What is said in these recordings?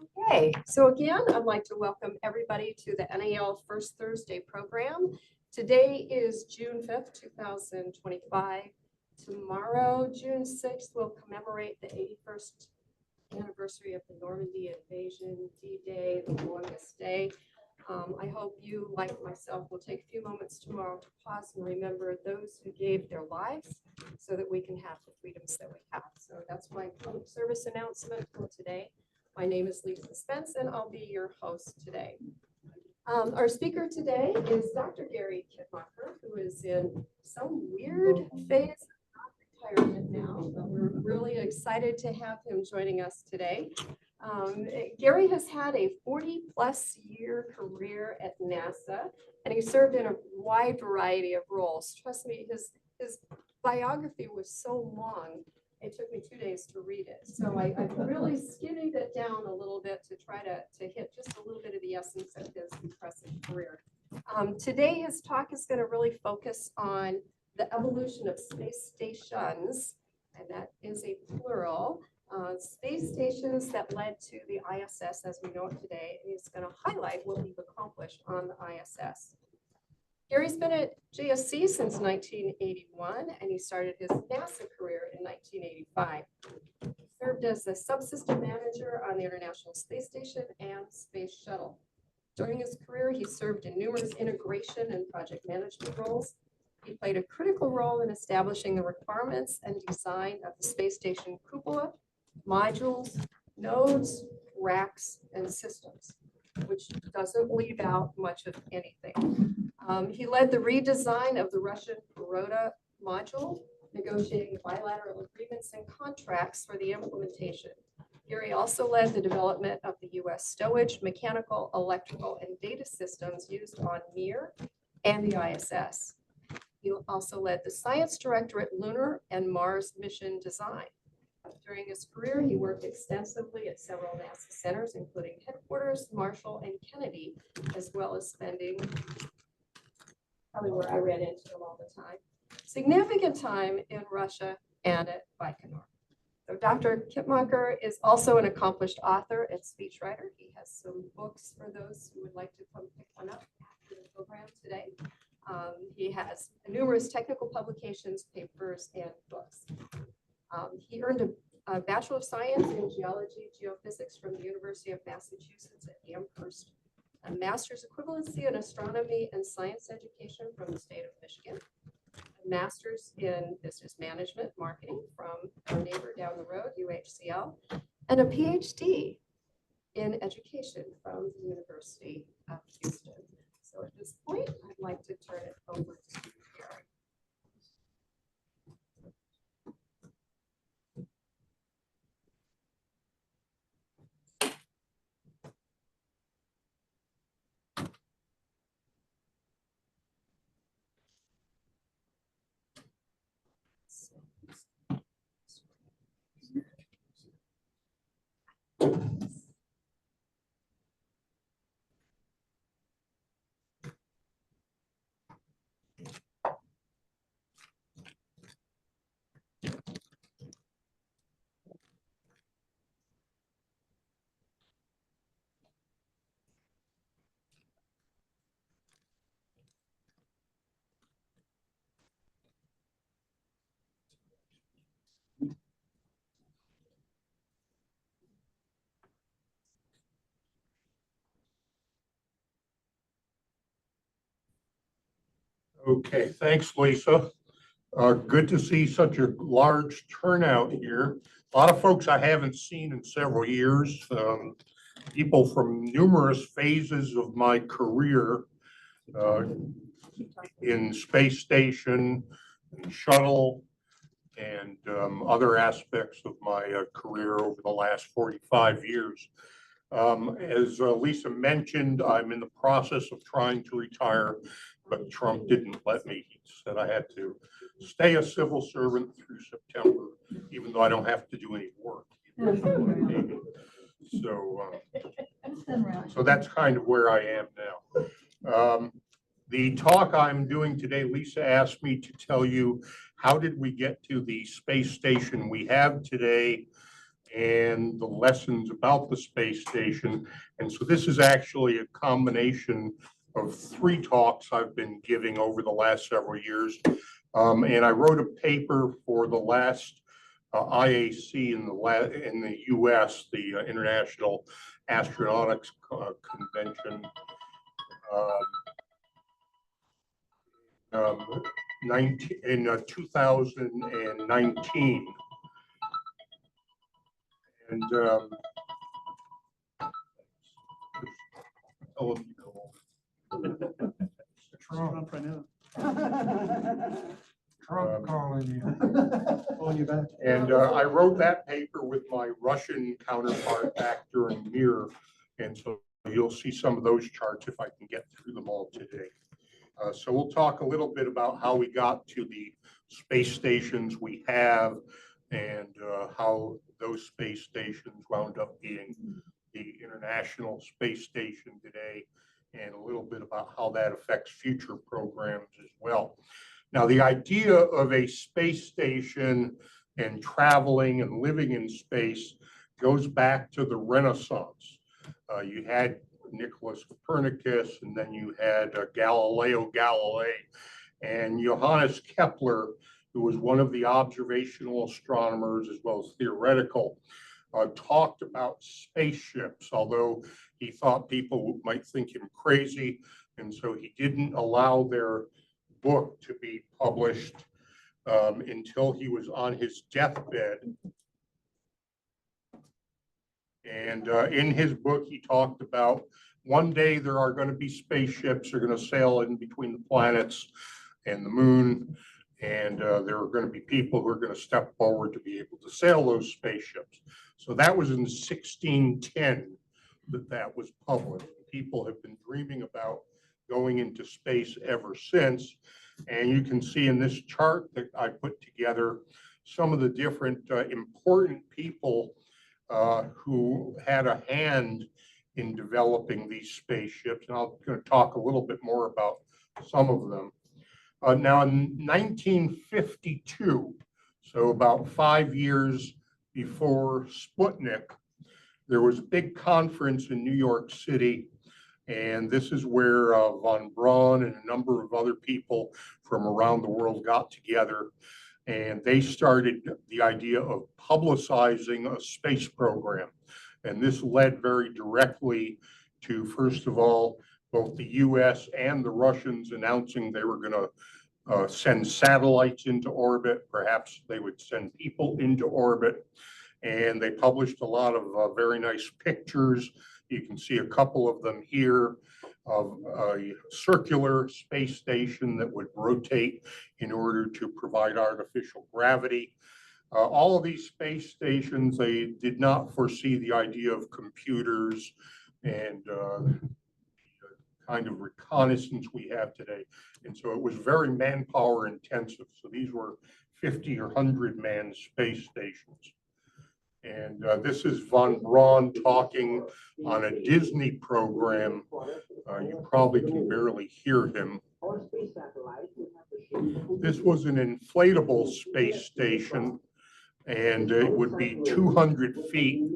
Okay, so again, I'd like to welcome everybody to the NAL First Thursday program. Today is June 5th, 2025. Tomorrow, June 6th, we'll commemorate the 81st anniversary of the Normandy invasion, D-Day, the longest day. I hope you, like myself, will take a few moments tomorrow to pause and remember those who gave their lives so that we can have the freedoms that we have. So that's my public service announcement for today. My name is Lisa Spence, and I'll be your host today. Our speaker today is Dr. Gary Kitmacher, who is in some weird phase of retirement now, but we're really excited to have him joining us today. Gary has had a 40-plus year career at NASA, and he served in a wide variety of roles. Trust me, his biography was so long. It took me 2 days to read it. So I really skinnied it down a little bit to try to hit just a little bit of the essence of his impressive career. Today, his talk is going to really focus on the evolution of space stations, and that is a plural, space stations that led to the ISS as we know it today. And he's going to highlight what we've accomplished on the ISS. Gary's been at JSC since 1981, and he started his NASA career in 1985. He served as a subsystem manager on the International Space Station and Space Shuttle. During his career, he served in numerous integration and project management roles. He played a critical role in establishing the requirements and design of the space station cupola, modules, nodes, racks, and systems, which doesn't leave out much of anything. He led the redesign of the Russian Peroda module, negotiating bilateral agreements and contracts for the implementation. Gary also led the development of the U.S. stowage, mechanical, electrical, and data systems used on Mir and the ISS. He also led the Science Directorate Lunar and Mars mission design. During his career, he worked extensively at several NASA centers, including headquarters, Marshall, and Kennedy, as well as spending, probably where I ran into him all the time, significant time in Russia and at Baikonur. So Dr. Kitmacher is also an accomplished author and speechwriter. He has some books for those who would like to come pick one up after the program today. He has numerous technical publications, papers, and books. He earned a Bachelor of Science in Geology, Geophysics from the University of Massachusetts at Amherst, a Master's Equivalency in Astronomy and Science Education from the state of Michigan, a Master's in Business Management Marketing from our neighbor down the road, UHCL, and a PhD in Education from the University of Houston. So at this point, I'd like to turn it over to Gary. Okay, thanks, Lisa. Good to see such a large turnout here. A lot of folks I haven't seen in several years. People from numerous phases of my career in space station, and shuttle, and other aspects of my career over the last 45 years. As Lisa mentioned, I'm in the process of trying to retire, but Trump didn't let me. He said I had to stay a civil servant through September, even though I don't have to do any work. So that's kind of where I am now. The talk I'm doing today, Lisa asked me to tell you how did we get to the space station we have today and the lessons about the space station. And so this is actually a combination of 3 talks I've been giving over the last several years. And I wrote a paper for the last IAC in the US, the International Astronautics Convention. 2019. And Trump right now. Trump calling you. Calling you back. And I wrote that paper with my Russian counterpart back during Mir. And so you'll see some of those charts if I can get through them all today. So we'll talk a little bit about how we got to the space stations we have and how those space stations wound up being the International Space Station today, and a little bit about how that affects future programs as well. Now, the idea of a space station and traveling and living in space goes back to the Renaissance. You had Nicholas Copernicus, and then you had Galileo Galilei, and Johannes Kepler, who was one of the observational astronomers as well as theoretical, talked about spaceships, although he thought people might think him crazy, and so he didn't allow their book to be published until he was on his deathbed. And in his book, he talked about one day there are going to be spaceships that are going to sail in between the planets and the moon. And there are going to be people who are going to step forward to be able to sail those spaceships. So that was in 1610 that was published. People have been dreaming about going into space ever since. And you can see in this chart that I put together some of the different important people who had a hand in developing these spaceships. And I'm going to talk a little bit more about some of them. Now, in 1952, so about 5 years before Sputnik, there was a big conference in New York City. And this is where von Braun and a number of other people from around the world got together. And they started the idea of publicizing a space program. And this led very directly to, first of all, both the US and the Russians announcing they were going to send satellites into orbit. Perhaps they would send people into orbit. And they published a lot of very nice pictures. You can see a couple of them here of a circular space station that would rotate in order to provide artificial gravity. All of these space stations, they did not foresee the idea of computers and kind of reconnaissance we have today. And so it was very manpower intensive. So these were 50 or 100 man space stations. And this is von Braun talking on a Disney program. You probably can barely hear him. This was an inflatable space station, and it would be 200 feet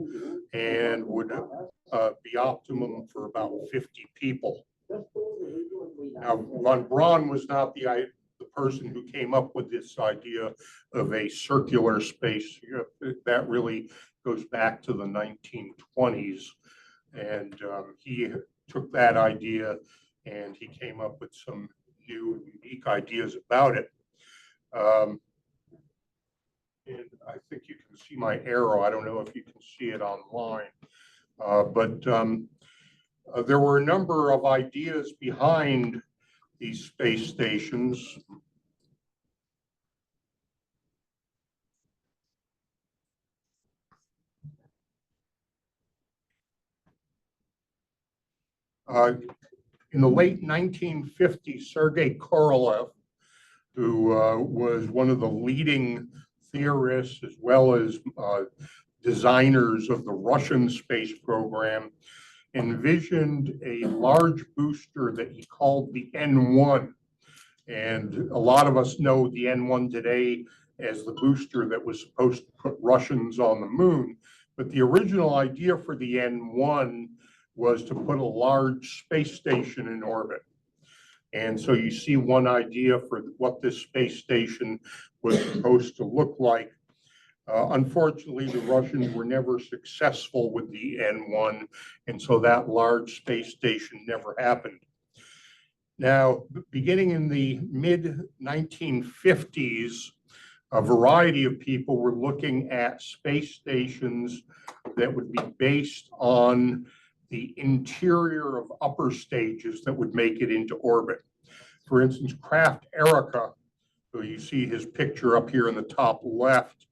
and would be optimum for about 50 people. Now, von Braun was not the person who came up with this idea of a circular space. That really goes back to the 1920s. And he took that idea and he came up with some new and unique ideas about it. And I think you can see my arrow. I don't know if you can see it online. But there were a number of ideas behind these space stations. In the late 1950s, Sergei Korolev, who was one of the leading theorists as well as designers of the Russian space program, envisioned a large booster that he called the N1. And a lot of us know the N1 today as the booster that was supposed to put Russians on the moon. But the original idea for the N1 was to put a large space station in orbit. And so you see one idea for what this space station was supposed to look like. Unfortunately, the Russians were never successful with the N1, and so that large space station never happened. Now, beginning in the mid-1950s, a variety of people were looking at space stations that would be based on the interior of upper stages that would make it into orbit. For instance, Kraft Erica, who you see his picture up here in the top left,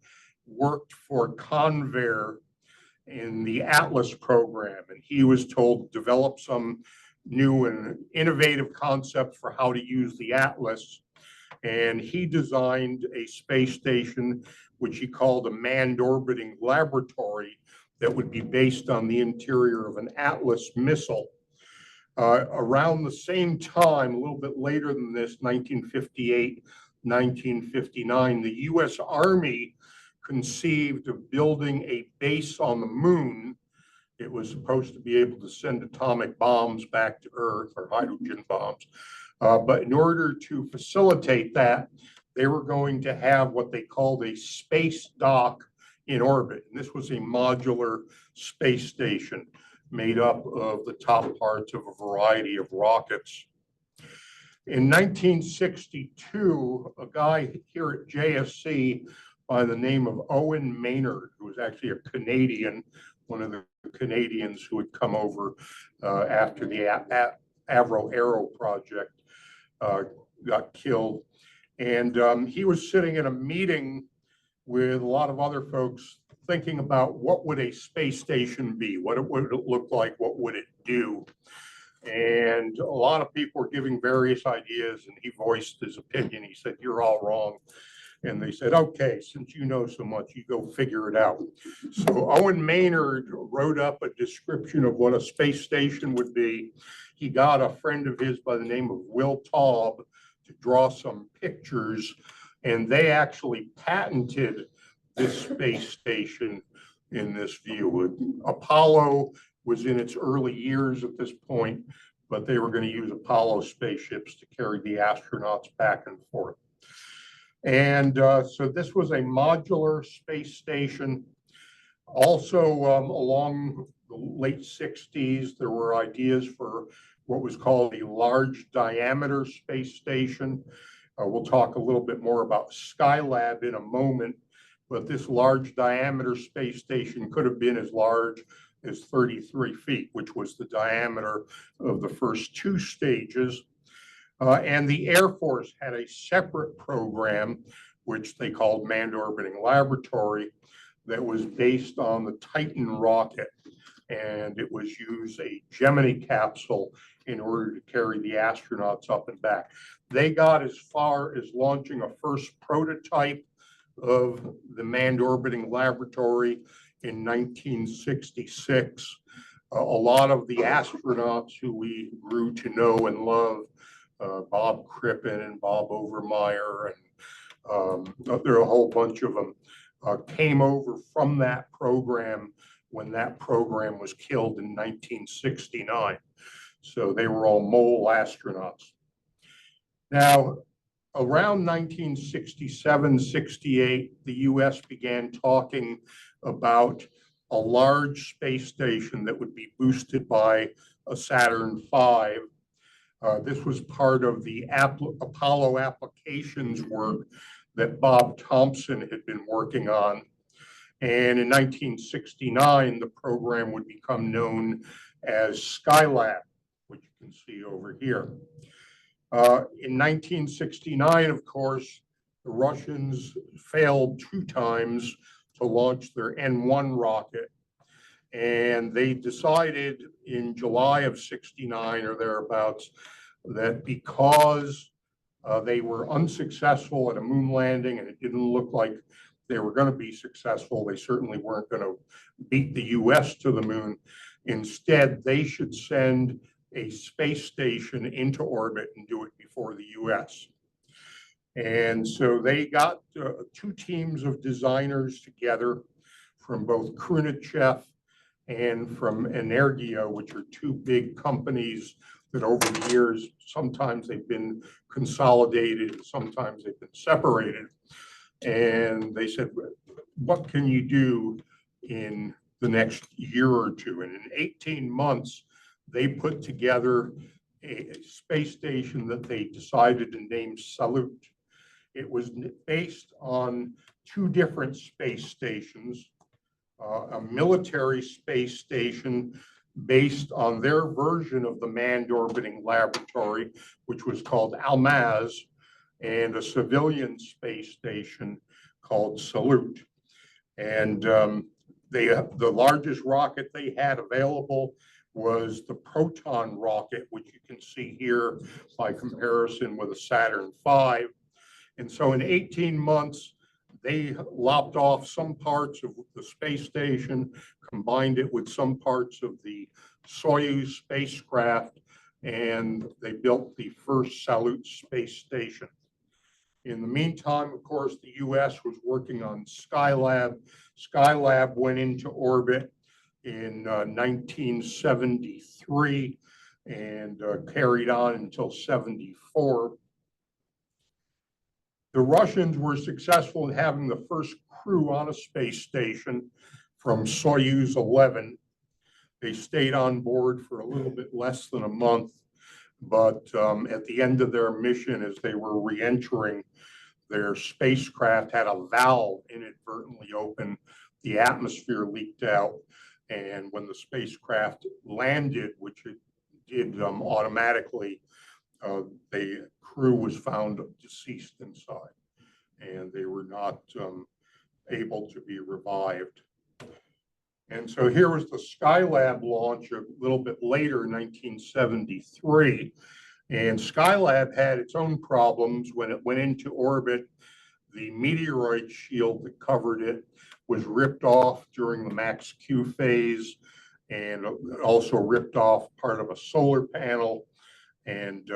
worked for Convair in the Atlas program, and he was told to develop some new and innovative concepts for how to use the Atlas. And he designed a space station, which he called a manned orbiting laboratory, that would be based on the interior of an Atlas missile. Around the same time, a little bit later than this, 1958, 1959, the US Army conceived of building a base on the moon. It was supposed to be able to send atomic bombs back to Earth, or hydrogen bombs. But in order to facilitate that, they were going to have what they called a space dock in orbit. And this was a modular space station made up of the top parts of a variety of rockets. In 1962, a guy here at JSC by the name of Owen Maynard, who was actually a Canadian, one of the Canadians who had come over after the Avro Aero project, got killed. And he was sitting in a meeting with a lot of other folks thinking about what would a space station be, what would it look like, what would it do. And a lot of people were giving various ideas, and he voiced his opinion. He said, "You're all wrong." And they said, "Okay, since you know so much, you go figure it out." So Owen Maynard wrote up a description of what a space station would be. He got a friend of his by the name of Will Taub to draw some pictures, and they actually patented this space station in this view. Apollo was in its early years at this point, but they were going to use Apollo spaceships to carry the astronauts back and forth. And so this was a modular space station. Also, along the late 60s, there were ideas for what was called a large diameter space station. We'll talk a little bit more about Skylab in a moment, but this large diameter space station could have been as large as 33 feet, which was the diameter of the first two stages. And the Air Force had a separate program, which they called Manned Orbiting Laboratory, that was based on the Titan rocket. And it was used a Gemini capsule in order to carry the astronauts up and back. They got as far as launching a first prototype of the Manned Orbiting Laboratory in 1966. A lot of the astronauts who we grew to know and love, Bob Crippen and Bob Overmeyer, and there are a whole bunch of them, came over from that program when that program was killed in 1969. So they were all mole astronauts. Now, around 1967, 68, the US began talking about a large space station that would be boosted by a Saturn V. This was part of the Apollo applications work that Bob Thompson had been working on. And in 1969, the program would become known as Skylab, which you can see over here. In 1969, of course, the Russians failed 2 times to launch their N1 rocket. And they decided in July of 69 or thereabouts that because they were unsuccessful at a moon landing and it didn't look like they were going to be successful, they certainly weren't going to beat the US to the moon. Instead, they should send a space station into orbit and do it before the US. And so they got 2 teams of designers together from both Khrushchev and from Energia, which are two big companies that over the years, sometimes they've been consolidated, sometimes they've been separated. And they said, what can you do in the next year or two? And in 18 months, they put together a space station that they decided to name Salute. It was based on two different space stations, a military space station based on their version of the manned orbiting laboratory, which was called Almaz, and a civilian space station called Salute. And the largest rocket they had available was the Proton rocket, which you can see here by comparison with a Saturn V. And so in 18 months, they lopped off some parts of the space station, combined it with some parts of the Soyuz spacecraft, and they built the first Salyut space station. In the meantime, of course, the US was working on Skylab. Skylab went into orbit in 1973 and carried on until 74. The Russians were successful in having the first crew on a space station from Soyuz 11. They stayed on board for a little bit less than a month, but at the end of their mission, as they were re-entering, their spacecraft had a valve inadvertently open. The atmosphere leaked out, and when the spacecraft landed, which it did automatically, the crew was found deceased inside, and they were not able to be revived. And so here was the Skylab launch a little bit later, 1973. And Skylab had its own problems when it went into orbit. The meteoroid shield that covered it was ripped off during the max Q phase, and it also ripped off part of a solar panel, and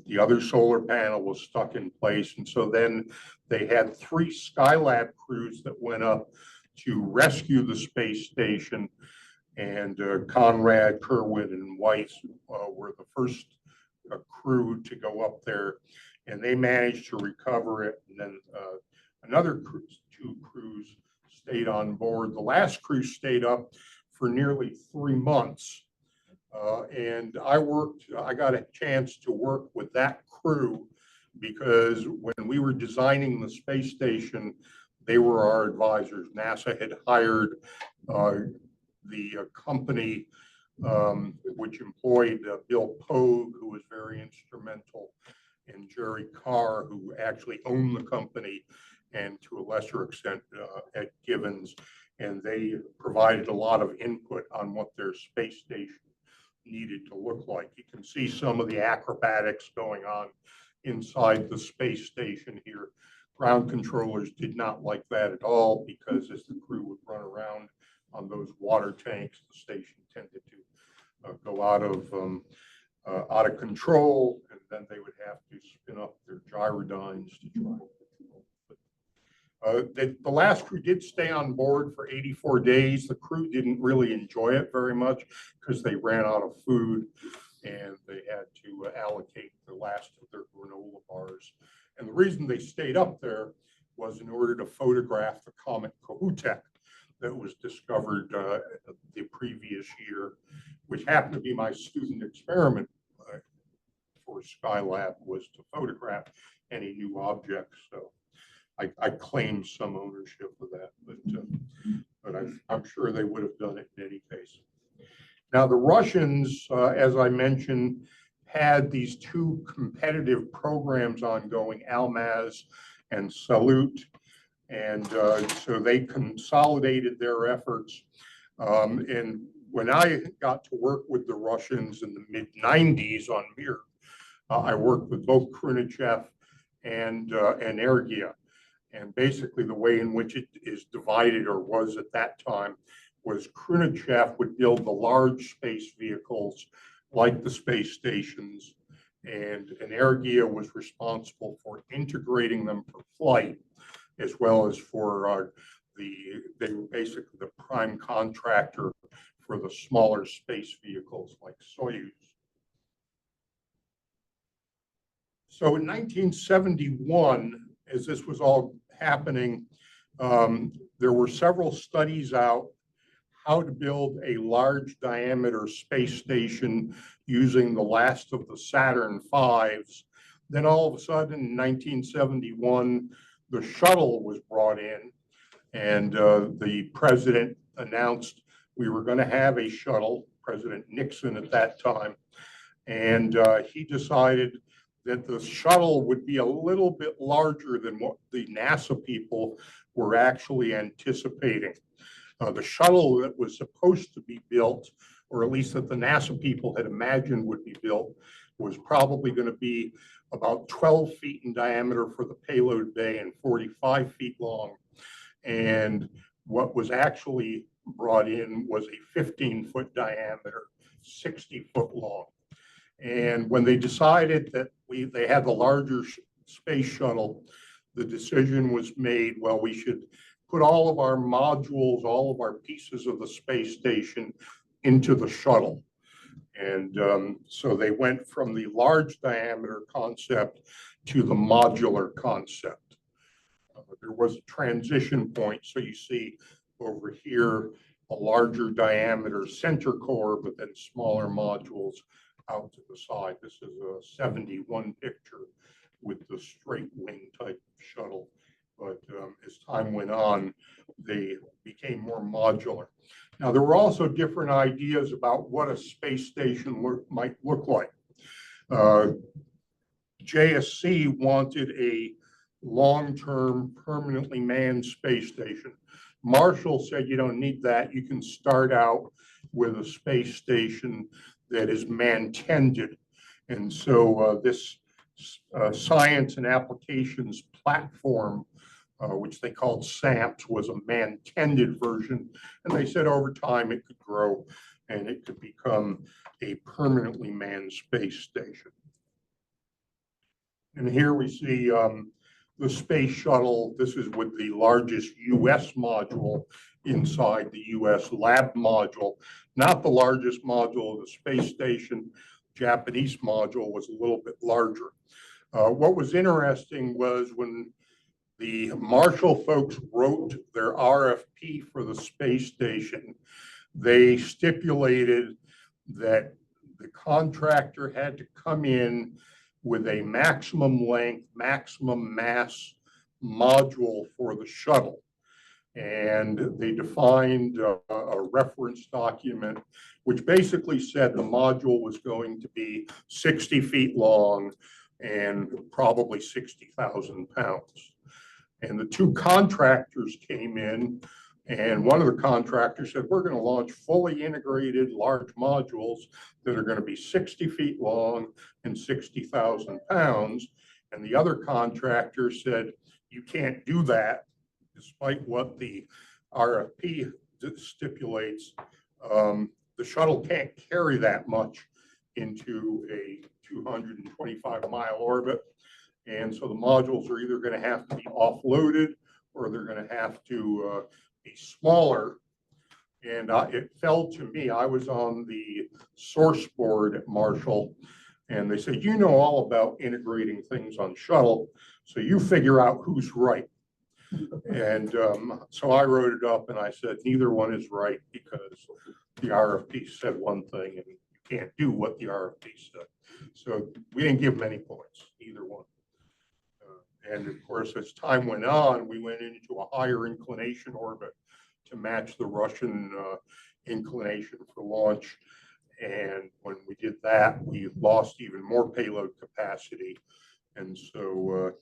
the other solar panel was stuck in place. And so then they had 3 Skylab crews that went up to rescue the space station, and Conrad, Kerwin, and Weiss were the first crew to go up there, and they managed to recover it. And then another 2 crews stayed on board. The last crew stayed up for nearly 3 months. And I got a chance to work with that crew because when we were designing the space station, they were our advisors. NASA had hired the company which employed Bill Pogue, who was very instrumental, and Jerry Carr, who actually owned the company, and to a lesser extent at Givens. And they provided a lot of input on what their space station needed to look like. You can see some of the acrobatics going on inside the space station here. Ground controllers did not like that at all, because as the crew would run around on those water tanks, the station tended to go out of control, and then they would have to spin up their gyrodynes to try. The last crew did stay on board for 84 days. The crew didn't really enjoy it very much because they ran out of food, and they had to allocate the last of their granola bars. And the reason they stayed up there was in order to photograph the comet Kohoutek that was discovered the previous year, which happened to be my student experiment for Skylab, was to photograph any new objects. So I claim some ownership of that, but I'm sure they would have done it in any case. Now, the Russians, as I mentioned, had these 2 competitive programs ongoing, Almaz and Salyut, and so they consolidated their efforts. And when I got to work with the Russians in the mid-90s on Mir, I worked with both Khrushchev and Energia. And basically the way in which it is divided, or was at that time, was Khrushchev would build the large space vehicles like the space stations, and Energia was responsible for integrating them for flight, as well as for they were basically the prime contractor for the smaller space vehicles like Soyuz. So in 1971, as this was all happening, there were several studies out how to build a large diameter space station using the last of the Saturn V's. Then all of a sudden in 1971, the shuttle was brought in, and the president announced we were going to have a shuttle, President Nixon at that time, and he decided that the shuttle would be a little bit larger than what the NASA people were actually anticipating. The shuttle that was supposed to be built, or at least that the NASA people had imagined would be built, was probably going to be about 12 feet in diameter for the payload bay and 45 feet long. And what was actually brought in was a 15-foot diameter, 60-foot long. And when they decided that they had the larger space shuttle, the decision was made, well, we should put all of our modules, all of our pieces of the space station into the shuttle. And so they went from the large diameter concept to the modular concept. There was a transition point. So you see over here, a larger diameter center core, but then smaller modules out to the side. This is a 71 picture with the straight wing type shuttle. But as time went on, they became more modular. Now, there were also different ideas about what a space station might look like. JSC wanted a long-term, permanently manned space station. Marshall said you don't need that. You can start out with a space station that is man-tended. And so this science and applications platform, which they called SAMPS, was a man-tended version. And they said over time it could grow and it could become a permanently manned space station. And here we see the space shuttle. This is with the largest US module inside the US lab module, not the largest module of the space station. Japanese module was a little bit larger. What was interesting was when the Marshall folks wrote their RFP for the space station, they stipulated that the contractor had to come in with a maximum length, maximum mass module for the shuttle. And they defined a reference document, which basically said the module was going to be 60 feet long and probably 60,000 pounds. And the two contractors came in, and one of the contractors said, we're going to launch fully integrated large modules that are going to be 60 feet long and 60,000 pounds. And the other contractor said, you can't do that, despite what the RFP stipulates. The shuttle can't carry that much into a 225-mile orbit. And so the modules are either going to have to be offloaded or they're going to have to be smaller. And it fell to me, I was on the source board at Marshall, and they said, you know all about integrating things on shuttle, so you figure out who's right. And so I wrote it up and I said, neither one is right because the RFP said one thing and you can't do what the RFP said. So we didn't give them any points, either one. And of course, as time went on, we went into a higher inclination orbit to match the Russian inclination for launch. And when we did that, we lost even more payload capacity. And so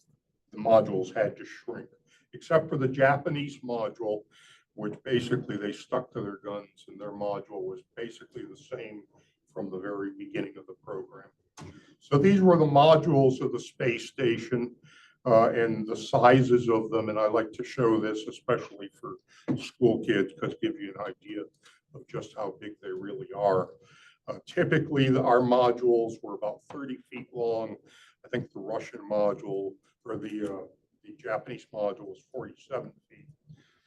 the modules had to shrink, except for the Japanese module, which basically they stuck to their guns, and their module was basically the same from the very beginning of the program. So these were the modules of the space station. And the sizes of them, and I like to show this especially for school kids because it gives you an idea of just how big they really are. Typically, our modules were about 30 feet long. I think the Russian module or the Japanese module was 47 feet.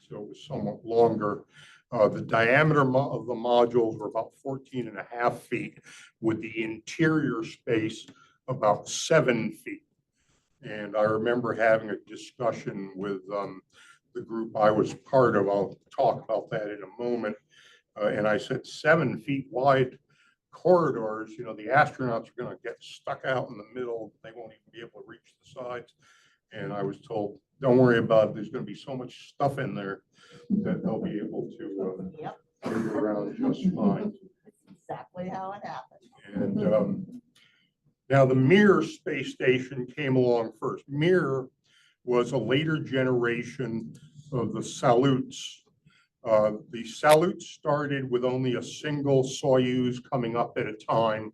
so it was somewhat longer. The diameter of the modules were about 14.5 feet, with the interior space about 7 feet. And I remember having a discussion with the group I was part of. I'll talk about that in a moment. And I said, 7 feet wide corridors, you know, the astronauts are going to get stuck out in the middle. They won't even be able to reach the sides. And I was told, don't worry about it. There's going to be so much stuff in there that they'll be able to move around just fine. That's exactly how it happened. And now the Mir space station came along first. Mir was a later generation of the Salyuts. The Salyuts started with only a single Soyuz coming up at a time.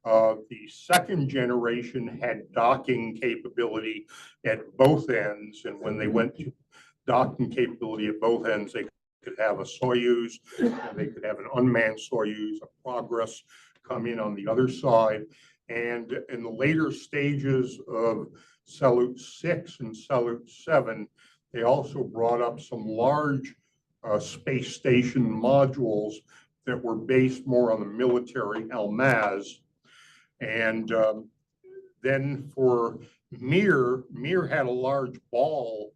The second generation had docking capability at both ends, and when they went to docking capability at both ends, they could have a Soyuz, and they could have an unmanned Soyuz, a Progress, come in on the other side. And in the later stages of Salyut 6 and Salyut 7, they also brought up some large space station modules that were based more on the military Almaz. And then for Mir had a large ball,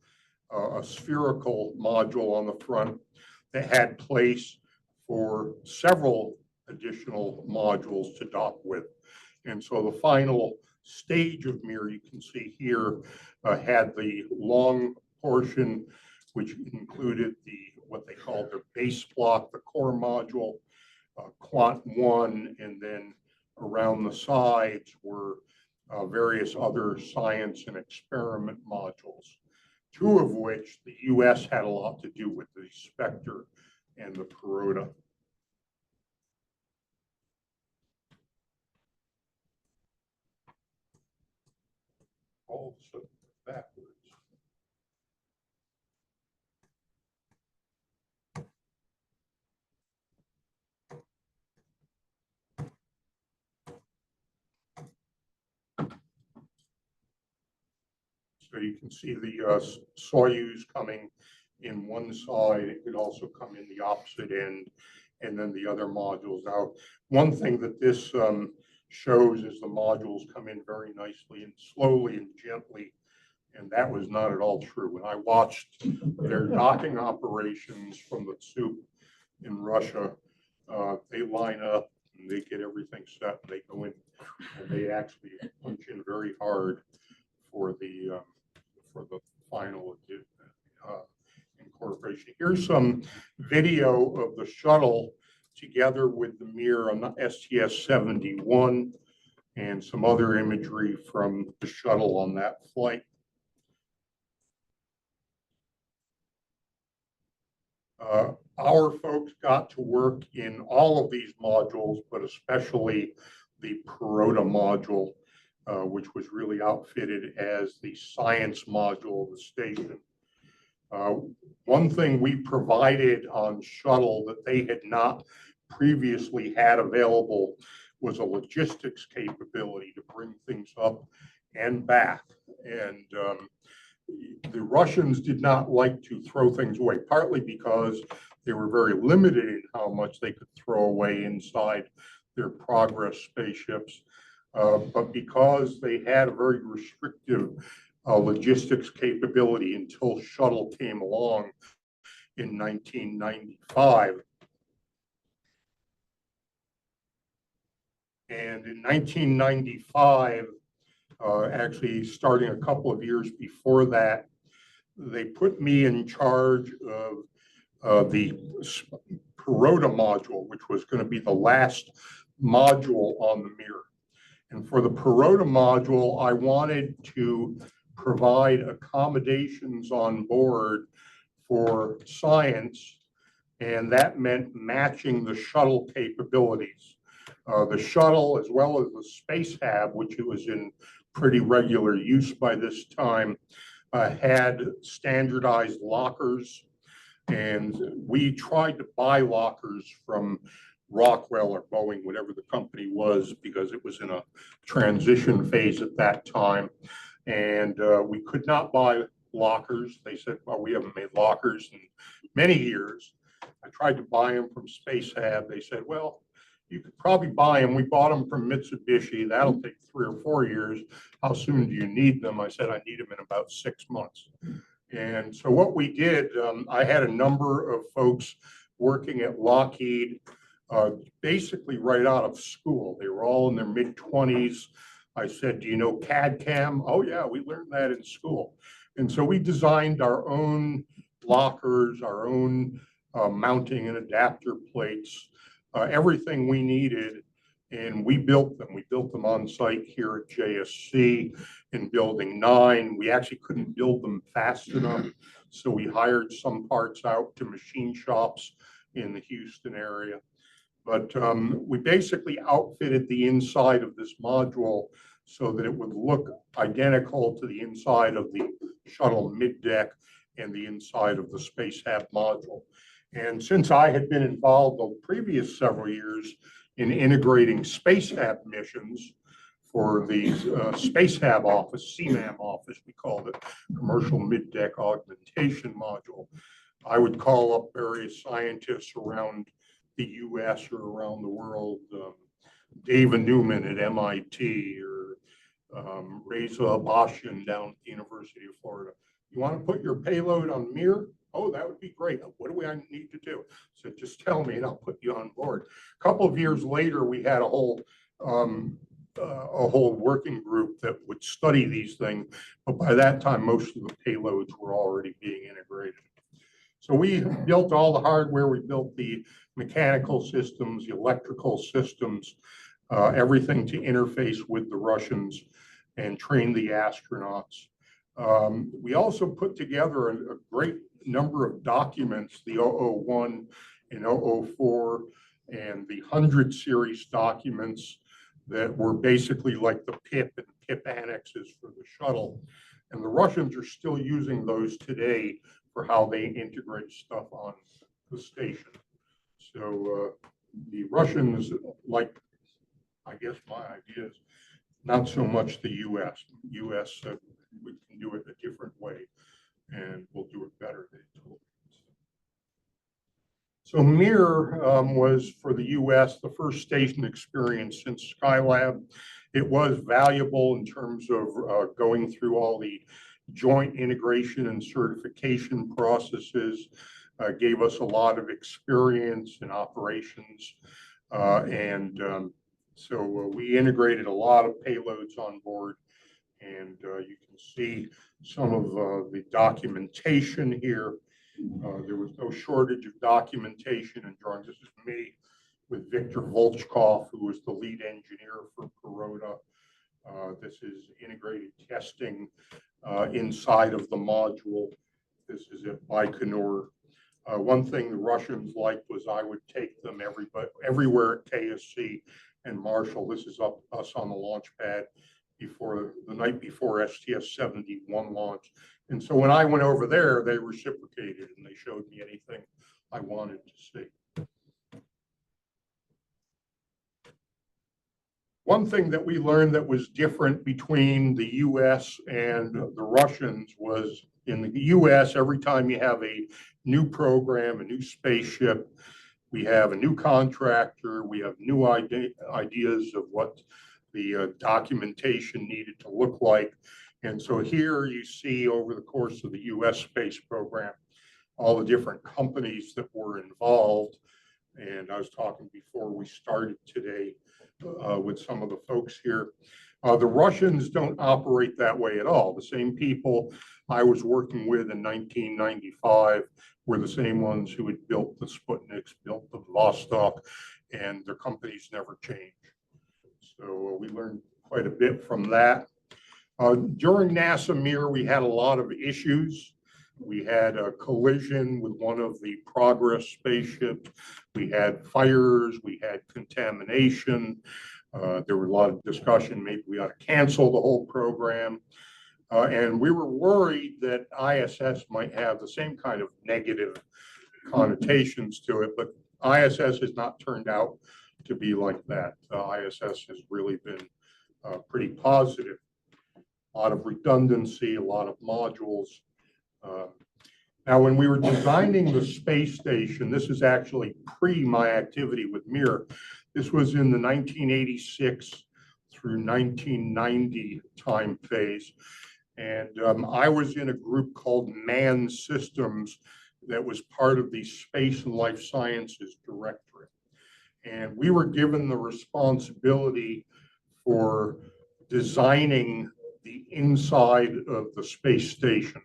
a spherical module on the front that had place for several additional modules to dock with. And so the final stage of Mir, you can see here, had the long portion, which included what they called their base block, the core module, Quant 1, and then around the sides were various other science and experiment modules, two of which the US had a lot to do with, the Spectre and the Perota. Also backwards. So you can see the Soyuz coming in one side. It could also come in the opposite end, and then the other modules. Now, one thing that this shows is the modules come in very nicely and slowly and gently, and that was not at all true. When I watched their docking operations from the soup in Russia, they line up and they get everything set. They go in and they actually punch in very hard for the final incorporation. Here's some video of the shuttle together with the Mir on the STS-71 and some other imagery from the shuttle on that flight. Our folks got to work in all of these modules, but especially the Perota module, which was really outfitted as the science module of the station. One thing we provided on shuttle that they had not previously had available was a logistics capability to bring things up and back. And the Russians did not like to throw things away, partly because they were very limited in how much they could throw away inside their Progress spaceships, but because they had a very restrictive logistics capability until shuttle came along in 1995. And in 1995, actually starting a couple of years before that, they put me in charge of the Perota module, which was going to be the last module on the Mir. And for the Perota module, I wanted to provide accommodations on board for science, and that meant matching the shuttle capabilities. The shuttle, as well as the space hab, which it was in pretty regular use by this time, had standardized lockers, and we tried to buy lockers from Rockwell or Boeing, whatever the company was, because it was in a transition phase at that time. And we could not buy lockers. They said, well, we haven't made lockers in many years. I tried to buy them from Space Hab. They said, well, you could probably buy them. We bought them from Mitsubishi. That'll take 3 or 4 years. How soon do you need them? I said, I need them in about 6 months. And so what we did, I had a number of folks working at Lockheed, basically right out of school. They were all in their mid-20s. I said, do you know CAD CAM? Oh yeah, we learned that in school. And so we designed our own lockers, our own mounting and adapter plates, everything we needed. And we built them. We built them on site here at JSC in Building 9. We actually couldn't build them fast enough. So we hired some parts out to machine shops in the Houston area. But we basically outfitted the inside of this module so that it would look identical to the inside of the shuttle middeck and the inside of the Space Hab module. And since I had been involved the previous several years in integrating Space Hab missions for the Space Hab office, CMAM office, we called it, Commercial Middeck Augmentation Module, I would call up various scientists around the US or around the world, David Newman at MIT or Reza Abashian down at the University of Florida. You want to put your payload on Mir? Oh, that would be great. What do I need to do? So just tell me and I'll put you on board. A couple of years later, we had a whole working group that would study these things. But by that time, most of the payloads were already being integrated. So we built all the hardware. We built the mechanical systems, the electrical systems, everything to interface with the Russians and train the astronauts. We also put together a great number of documents, the 001 and 004 and the 100 series documents that were basically like the PIP and PIP annexes for the shuttle. And the Russians are still using those today for how they integrate stuff on the station. So the Russians, like, I guess my idea is not so much the US. US said we can do it a different way and we'll do it better, they told me. So Mir was for the US the first station experience since Skylab. It was valuable in terms of going through all the joint integration and certification processes, gave us a lot of experience in operations. So we integrated a lot of payloads on board, and you can see some of the documentation here. There was no shortage of documentation and drawings. This is me with Victor Volchkov, who was the lead engineer for Kuroda. This is integrated testing inside of the module. This is at Baikonur. One thing the Russians liked was I would take them everywhere at KSC and Marshall. This is us on the launch pad before the night before STS-71 launch. And so when I went over there, they reciprocated and they showed me anything I wanted to see. One thing that we learned that was different between the US and the Russians was in the US, every time you have a new program, a new spaceship, we have a new contractor, we have new ideas of what the documentation needed to look like. And so here you see over the course of the US space program, all the different companies that were involved. And I was talking before we started today with some of the folks here. The Russians don't operate that way at all. The same people I was working with in 1995 were the same ones who had built the Sputniks, built the Vostok, and their companies never changed. So we learned quite a bit from that. During NASA Mir, we had a lot of issues. We had a collision with one of the Progress spaceships. We had fires, we had contamination. There were a lot of discussion, maybe we ought to cancel the whole program. And we were worried that ISS might have the same kind of negative connotations to it, but ISS has not turned out to be like that. ISS has really been pretty positive. A lot of redundancy, a lot of modules. Now, when we were designing the space station, this is actually pre my activity with Mir. This was in the 1986 through 1990 time phase. And I was in a group called Man Systems that was part of the Space and Life Sciences Directorate. And we were given the responsibility for designing the inside of the space station.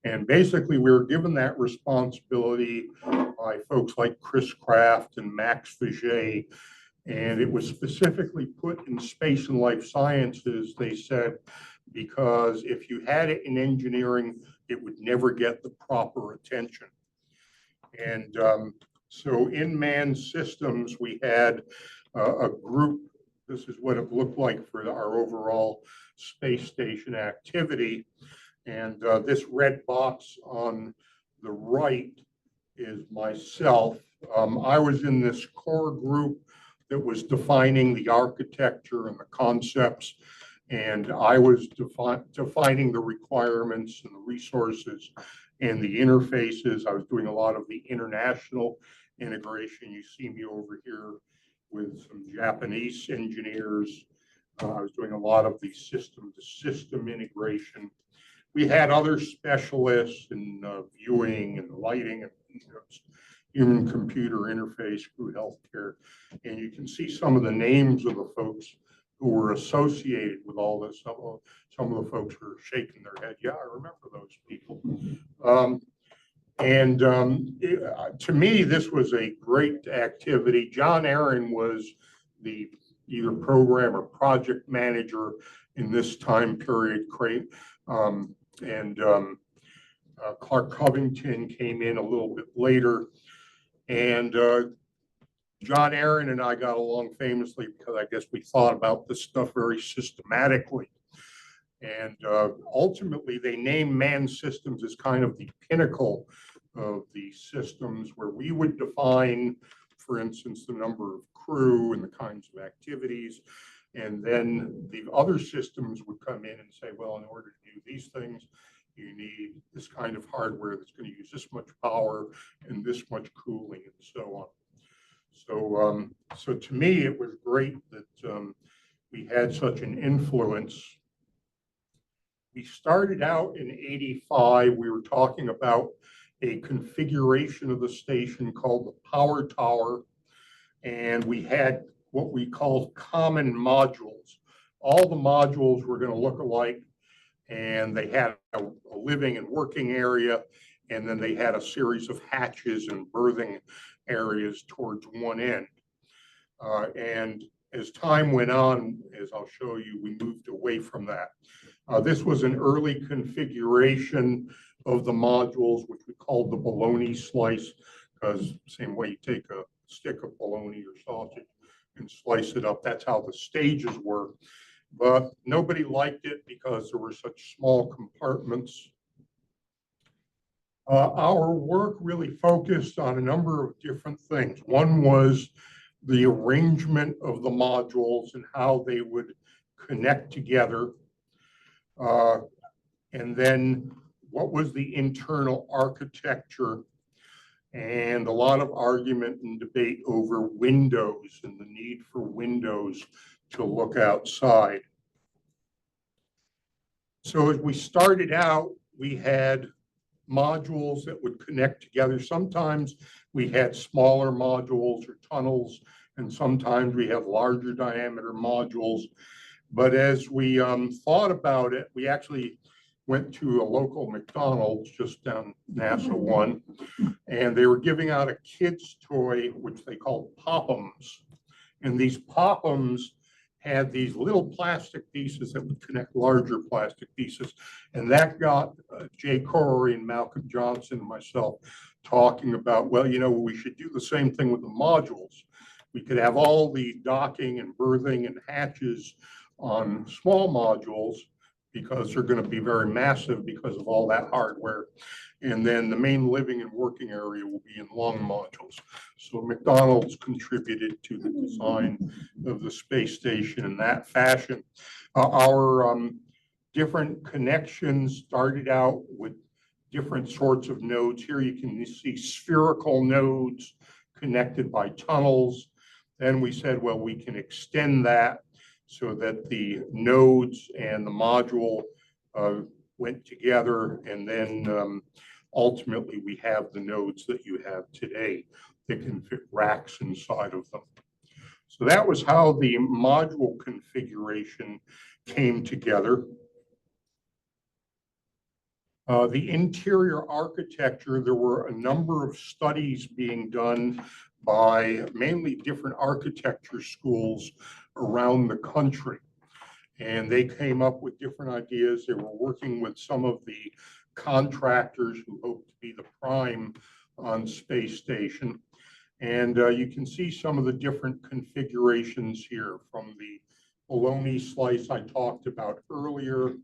And basically, we were given that responsibility by folks like Chris Kraft and Max Faget. And it was specifically put in Space and Life Sciences, they said, because if you had it in engineering, it would never get the proper attention. And so in Man Systems, we had a group. This is what it looked like for our overall space station activity. And this red box on the right is myself. I was in this core group that was defining the architecture and the concepts. And I was defining the requirements and the resources and the interfaces. I was doing a lot of the international integration. You see me over here with some Japanese engineers. I was doing a lot of the system-to-system integration. We had other specialists in viewing and lighting and human-computer interface through healthcare. And you can see some of the names of the folks who were associated with all this. Some of the folks were shaking their head. Yeah, I remember those people. To me, this was a great activity. John Aaron was the either program or project manager in this time period. Clark Covington came in a little bit later. And John Aaron and I got along famously because I guess we thought about this stuff very systematically. And ultimately, they named Man Systems as kind of the pinnacle of the systems where we would define, for instance, the number of crew and the kinds of activities. And then the other systems would come in and say, well, in order to do these things, you need this kind of hardware that's going to use this much power and this much cooling and so on. So to me, it was great that we had such an influence. We started out in '85. We were talking about a configuration of the station called the Power Tower. And we had what we called common modules. All the modules were going to look alike. And they had a living and working area. And then they had a series of hatches and berthing areas towards one end. And as time went on, as I'll show you, we moved away from that. This was an early configuration of the modules, which we called the bologna slice, because same way you take a stick of bologna or sausage and slice it up, that's how the stages were. But nobody liked it because there were such small compartments. Our work really focused on a number of different things. One was the arrangement of the modules and how they would connect together. And then what was the internal architecture, and a lot of argument and debate over windows and the need for windows to look outside. So as we started out, we had modules that would connect together. Sometimes we had smaller modules or tunnels, and sometimes we had larger diameter modules. But as we thought about it, we actually went to a local McDonald's just down NASA 1, and they were giving out a kid's toy, which they called Pop-Ums. And these Pop-Ums had these little plastic pieces that would connect larger plastic pieces. And that got Jay Corey and Malcolm Johnson and myself talking about, well, you know, we should do the same thing with the modules. We could have all the docking and berthing and hatches on small modules because they're going to be very massive because of all that hardware. And then the main living and working area will be in long modules. So McDonald's contributed to the design of the space station in that fashion. Our different connections started out with different sorts of nodes. Here you can see spherical nodes connected by tunnels. Then we said, well, we can extend that so that the nodes and the module went together, and then ultimately we have the nodes that you have today that can fit racks inside of them. So that was how the module configuration came together. The interior architecture, there were a number of studies being done by mainly different architecture schools around the country. And they came up with different ideas. They were working with some of the contractors who hoped to be the prime on space station. And you can see some of the different configurations here, from the bologna slice I talked about earlier,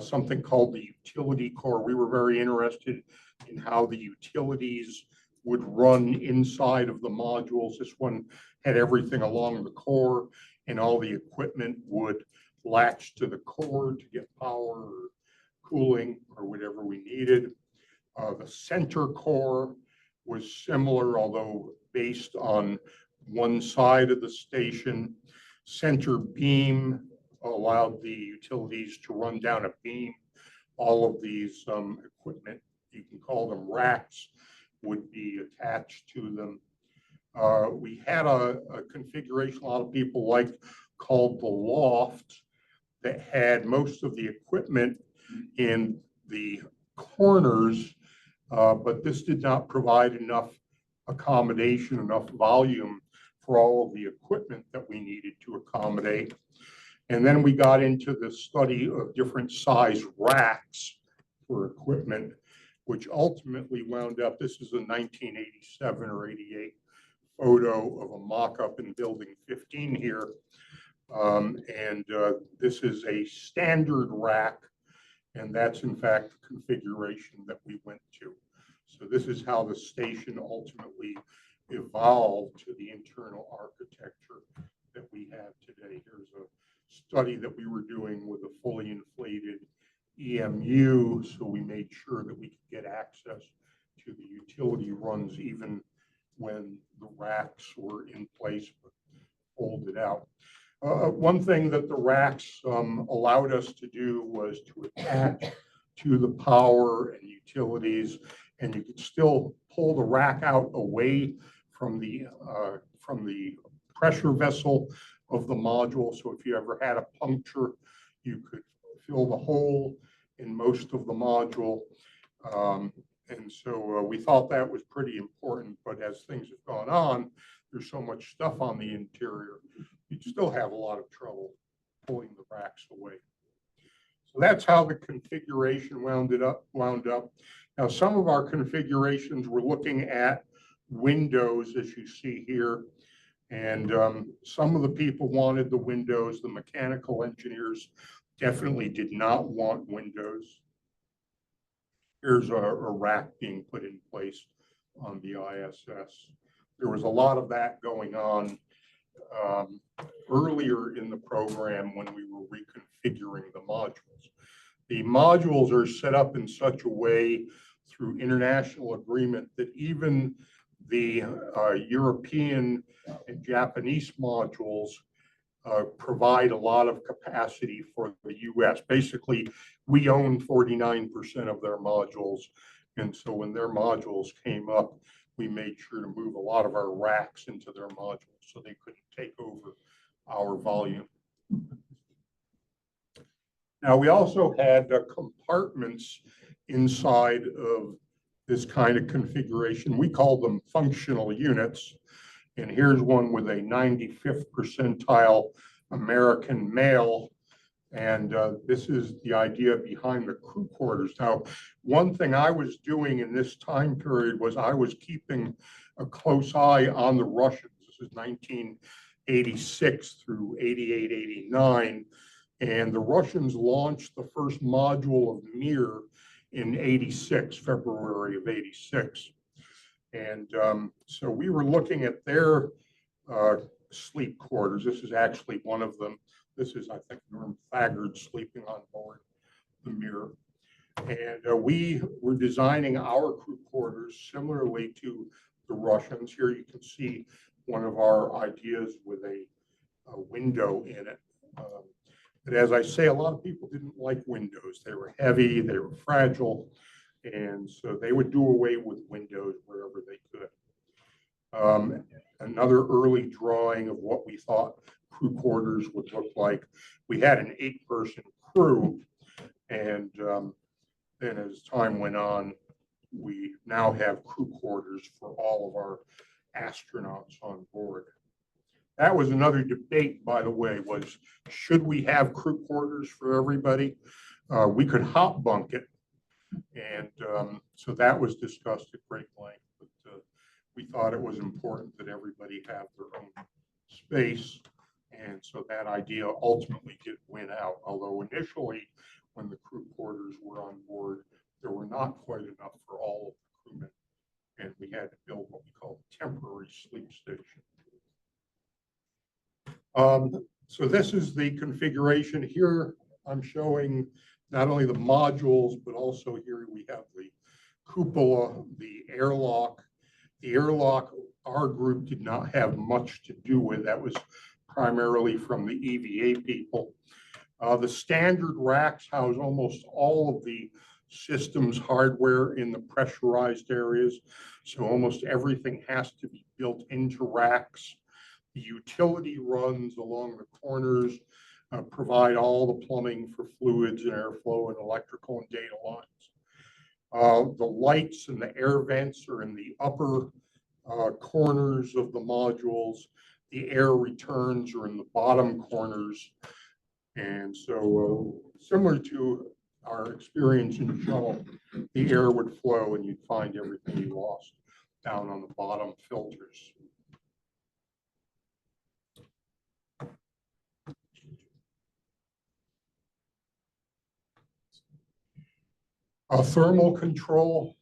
something called the utility core. We were very interested in how the utilities would run inside of the modules. This one had everything along the core, and all the equipment would latch to the core to get power or cooling or whatever we needed. The center core was similar, although based on one side of the station. Center beam allowed the utilities to run down a beam. All of these equipment, you can call them racks, would be attached to them. We had a configuration a lot of people liked called the loft that had most of the equipment in the corners, but this did not provide enough accommodation, enough volume for all of the equipment that we needed to accommodate. And then we got into the study of different size racks for equipment, which ultimately wound up, this is a 1987 or 88 photo of a mock-up in building 15 here. This is a standard rack, and that's in fact the configuration that we went to. So this is how the station ultimately evolved to the internal architecture that we have today. Here's a study that we were doing with a fully inflated EMU, so we made sure that we could get access to the utility runs even when the racks were in place but folded out. One thing that the racks allowed us to do was to attach to the power and utilities, and you could still pull the rack out away from the pressure vessel of the module. So if you ever had a puncture, you could fill the hole in most of the module. And so we thought that was pretty important, but as things have gone on, there's so much stuff on the interior, you'd still have a lot of trouble pulling the racks away. So that's how the configuration wound up. Now, some of our configurations were looking at windows, as you see here. And some of the people wanted the windows. The mechanical engineers definitely did not want windows. Here's a rack being put in place on the ISS. There was a lot of that going on earlier in the program when we were reconfiguring the modules. The modules are set up in such a way through international agreement that even the European and Japanese modules provide a lot of capacity for the US. Basically, we own 49% of their modules. And so when their modules came up, we made sure to move a lot of our racks into their modules so they couldn't take over our volume. Now, we also had compartments inside of this kind of configuration. We call them functional units. And here's one with a 95th percentile American male. And this is the idea behind the crew quarters. Now, one thing I was doing in this time period was I was keeping a close eye on the Russians. This is 1986 through 88, 89. And the Russians launched the first module of Mir in 86, February of 86. And so we were looking at their sleep quarters. This is actually one of them. This is, I think, Norm Thagard sleeping on board the Mir. And we were designing our crew quarters similarly to the Russians. Here you can see one of our ideas with a window in it. But as I say, a lot of people didn't like windows. They were heavy, they were fragile, and so they would do away with windows wherever they could. Another early drawing of what we thought crew quarters would look like. We had an 8-person crew, and then as time went on, we now have crew quarters for all of our astronauts on board. That was another debate, by the way, was should we have crew quarters for everybody? We could hot bunk it. And so that was discussed at great length. But we thought it was important that everybody have their own space. And so that idea ultimately did win out. Although initially, when the crew quarters were on board, there were not quite enough for all of the crewmen. And we had to build what we call a temporary sleep station. So this is the configuration. Here I'm showing not only the modules, but also here we have the cupola, the airlock. The airlock, our group did not have much to do with. That was primarily from the EVA people. The standard racks house almost all of the systems hardware in the pressurized areas. So almost everything has to be built into racks. The utility runs along the corners provide all the plumbing for fluids and airflow and electrical and data lines. The lights and the air vents are in the upper corners of the modules. The air returns are in the bottom corners. And so similar to our experience in shuttle, the air would flow and you'd find everything you lost down on the bottom filters. Thermal control.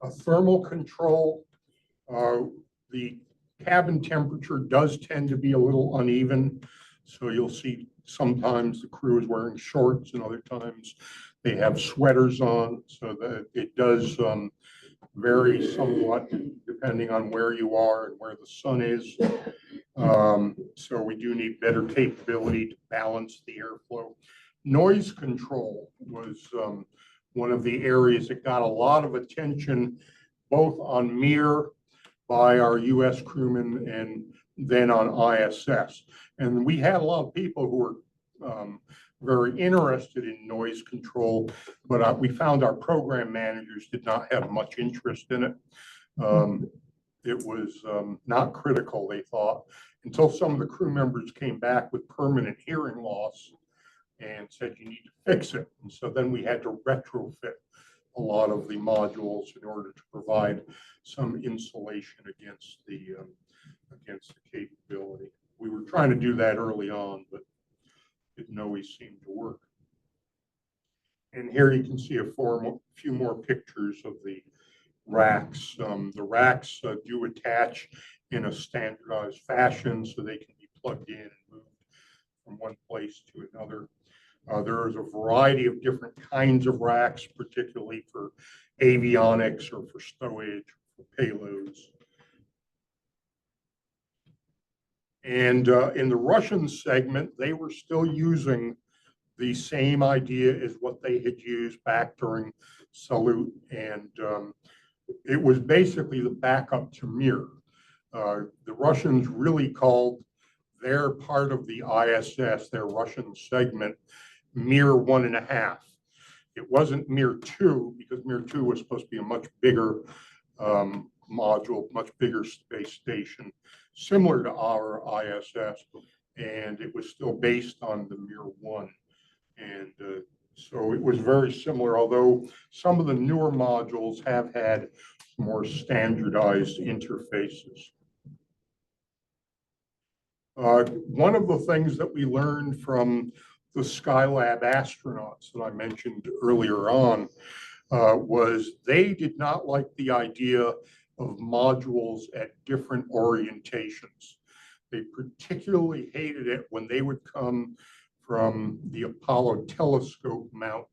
Thermal control, the cabin temperature does tend to be a little uneven. So you'll see sometimes the crew is wearing shorts and other times they have sweaters on. So that it does vary somewhat depending on where you are and where the sun is. So we do need better capability to balance the airflow. Noise control was one of the areas that got a lot of attention, both on Mir by our US crewmen and then on ISS. And we had a lot of people who were very interested in noise control, but we found our program managers did not have much interest in it. It was not critical, they thought, until some of the crew members came back with permanent hearing loss and said you need to fix it. And so then we had to retrofit a lot of the modules in order to provide some insulation against the capability. We were trying to do that early on, but it didn't always seem to work. And here you can see a few more pictures of the racks. The racks do attach in a standardized fashion so they can be plugged in and moved from one place to another. There is a variety of different kinds of racks, particularly for avionics or for stowage, for payloads. And in the Russian segment, they were still using the same idea as what they had used back during Salute. And it was basically the backup to Mir. The Russians really called their part of the ISS, their Russian segment, Mir 1.5. It wasn't Mir 2 because Mir 2 was supposed to be a much bigger module, much bigger space station, similar to our ISS, and it was still based on the Mir 1. And so it was very similar, although some of the newer modules have had more standardized interfaces. One of the things that we learned from the Skylab astronauts that I mentioned earlier on was they did not like the idea of modules at different orientations. They particularly hated it when they would come from the Apollo telescope mount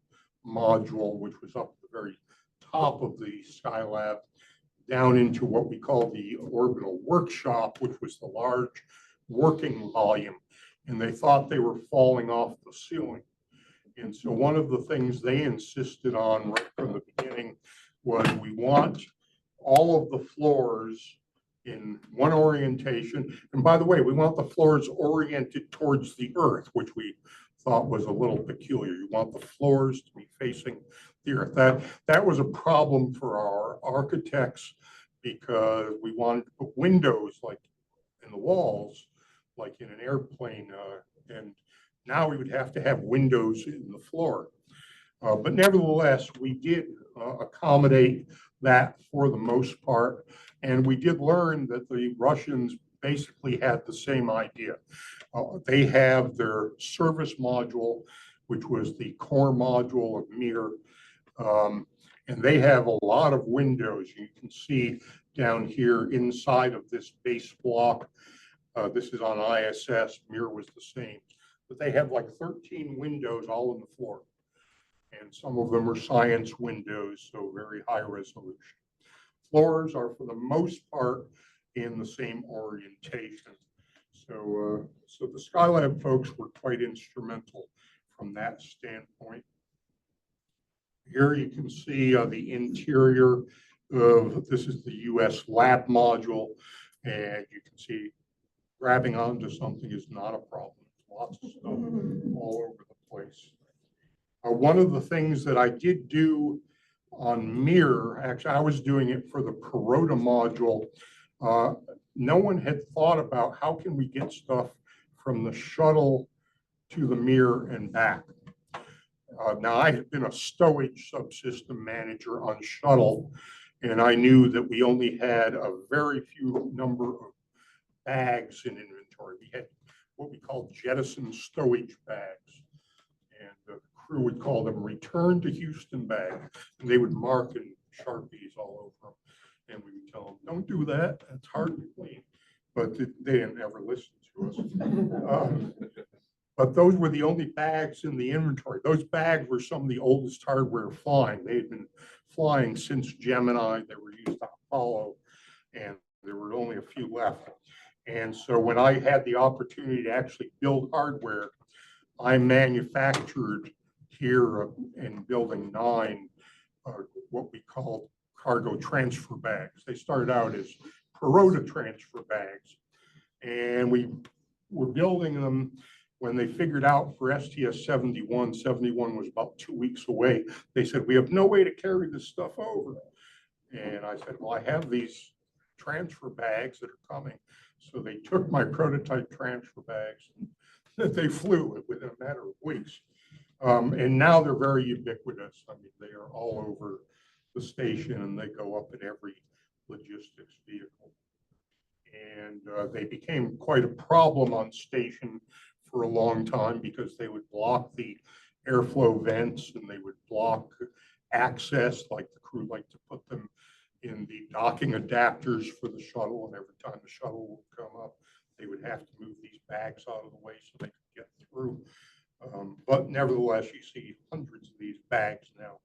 module, which was up at the very top of the Skylab, down into what we call the orbital workshop, which was the large working volume. And they thought they were falling off the ceiling. And so one of the things they insisted on right from the beginning was we want all of the floors in one orientation. And by the way, we want the floors oriented towards the Earth, which we thought was a little peculiar. You want the floors to be facing the Earth. That was a problem for our architects because we wanted to put windows like in the walls, like in an airplane, and now we would have to have windows in the floor. But nevertheless, we did accommodate that for the most part. And we did learn that the Russians basically had the same idea. They have their service module, which was the core module of Mir. And they have a lot of windows. You can see down here inside of this base block. This is on ISS. Mir was the same. But they have like 13 windows all in the floor. And some of them are science windows, so very high resolution. Floors are for the most part in the same orientation. So the Skylab folks were quite instrumental from that standpoint. Here you can see the interior of, this is the US lab module, and you can see grabbing onto something is not a problem. Lots of stuff all over the place. One of the things that I did do on Mir, actually I was doing it for the Perota module. No one had thought about how can we get stuff from the shuttle to the Mir and back. Now I had been a stowage subsystem manager on shuttle, and I knew that we only had a very few number of bags in inventory. We had what we call jettison stowage bags, and the crew would call them return to Houston bags, and they would mark in Sharpies all over them, and we would tell them, don't do that, that's hard to clean, but they didn't ever listen to us. But those were the only bags in the inventory. Those bags were some of the oldest hardware flying. They had been flying since Gemini. They were used on Apollo, and there were only a few left. And so when I had the opportunity to actually build hardware, I manufactured here in Building 9 what we call cargo transfer bags. They started out as Perota transfer bags, and we were building them. When they figured out for STS 71, 71 was about 2 weeks away, they said, we have no way to carry this stuff over. And I said, well, I have these transfer bags that are coming. So they took my prototype transfer bags and they flew within a matter of weeks. And now they're very ubiquitous. I mean, they are all over the station and they go up in every logistics vehicle. And they became quite a problem on station for a long time because they would block the airflow vents and they would block access, like the crew liked to put them in the docking adapters for the shuttle, and every time the shuttle would come up, they would have to move these bags out of the way so they could get through. But nevertheless, you see hundreds of these bags now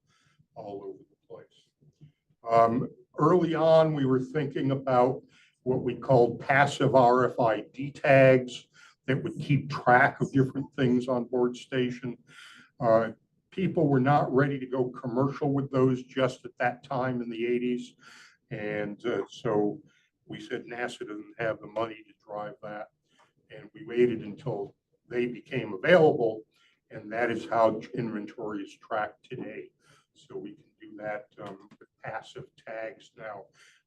all over the place. Early on, we were thinking about what we called passive RFID tags that would keep track of different things on board station. People were not ready to go commercial with those just at that time in the 80s. And so we said NASA doesn't have the money to drive that. And we waited until they became available. And that is how inventory is tracked today. So we can do that with passive tags now,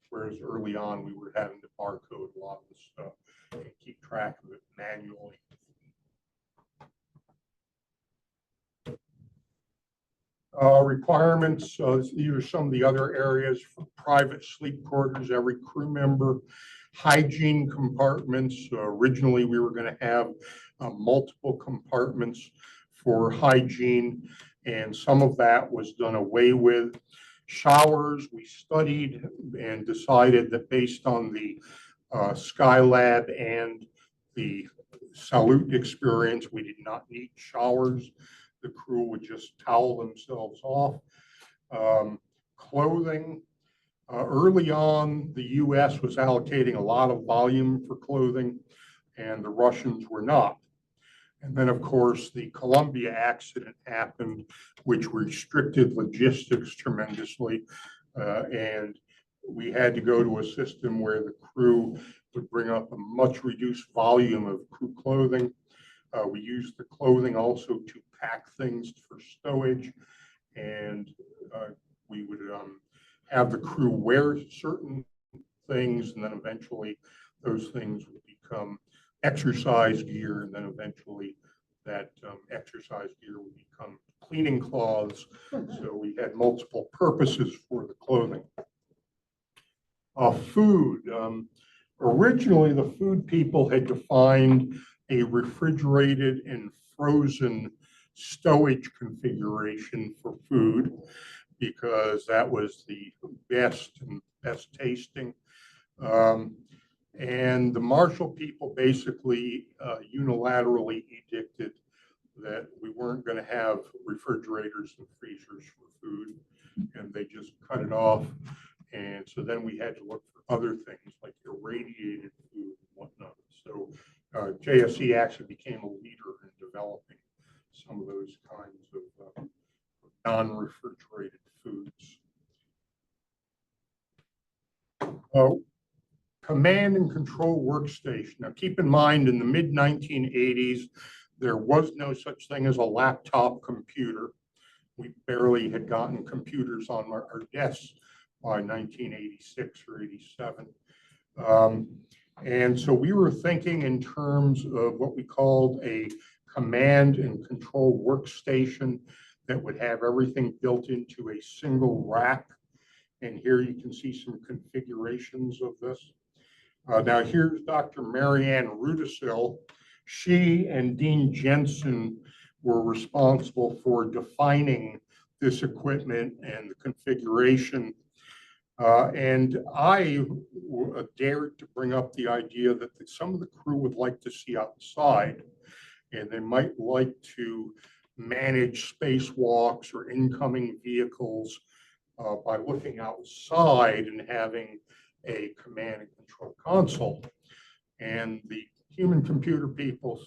whereas early on we were having to barcode a lot of the stuff and keep track of it manually. Requirements, these are some of the other areas for private sleep quarters. Every crew member hygiene compartments. Originally, we were going to have multiple compartments for hygiene, and some of that was done away with. Showers, we studied and decided that based on the Skylab and the Salute experience, we did not need showers. The crew would just towel themselves off. Clothing, early on, the US was allocating a lot of volume for clothing, and the Russians were not. And then, of course, the Columbia accident happened, which restricted logistics tremendously. And we had to go to a system where the crew would bring up a much reduced volume of crew clothing. We used the clothing also to pack things for stowage, and we would have the crew wear certain things, and then eventually those things would become exercise gear, and then eventually that exercise gear would become cleaning cloths. So we had multiple purposes for the clothing. Food. Originally, the food people had defined a refrigerated and frozen stowage configuration for food because that was the best and best tasting. And the Marshall people basically unilaterally edicted that we weren't going to have refrigerators and freezers for food, and they just cut it off. And so then we had to look for other things like irradiated food and whatnot. So JSC actually became a leader in developing some of those kinds of non-refrigerated foods. Command and control workstation. Now keep in mind, in the mid-1980s, there was no such thing as a laptop computer. We barely had gotten computers on our desks by 1986 or 87. And so we were thinking in terms of what we called a command and control workstation that would have everything built into a single rack. And here you can see some configurations of this. Now here's Dr. Marianne Rudisil. She and Dean Jensen were responsible for defining this equipment and the configuration. And I dared to bring up the idea that some of the crew would like to see outside, and they might like to manage spacewalks or incoming vehicles by looking outside and having a command and control console. And the human computer people,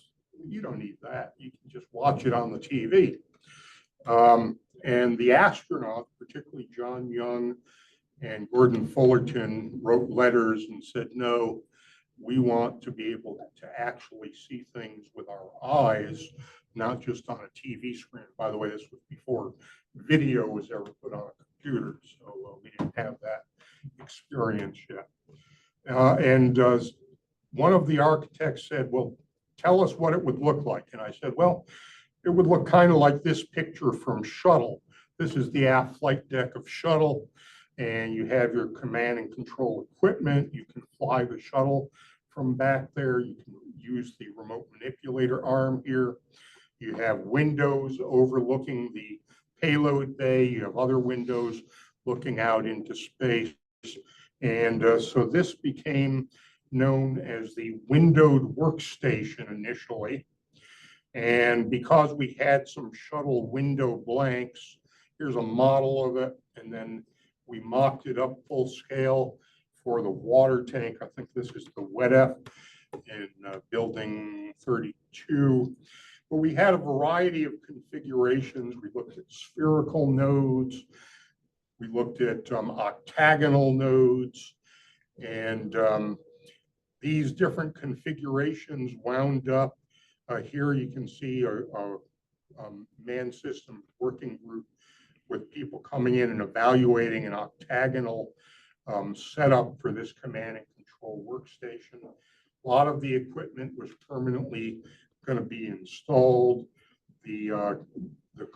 you don't need that. You can just watch it on the TV. And the astronauts, particularly John Young and Gordon Fullerton, wrote letters and said, no, we want to be able to actually see things with our eyes, not just on a TV screen. By the way, this was before video was ever put on a computer, so we didn't have that experience yet. And one of the architects said, well, tell us what it would look like. And I said, well, it would look kind of like this picture from Shuttle. This is the aft flight deck of Shuttle, and you have your command and control equipment. You can fly the shuttle from back there. You can use the remote manipulator arm here. You have windows overlooking the payload bay. You have other windows looking out into space. And so this became known as the windowed workstation initially. And because we had some shuttle window blanks, here's a model of it. And then we mocked it up full scale for the water tank. I think this is the WEDF in building 32. But we had a variety of configurations. We looked at spherical nodes. We looked at octagonal nodes. And these different configurations wound up. Here you can see a manned systems working group with people coming in and evaluating an octagonal setup for this command and control workstation. A lot of the equipment was permanently going to be installed. The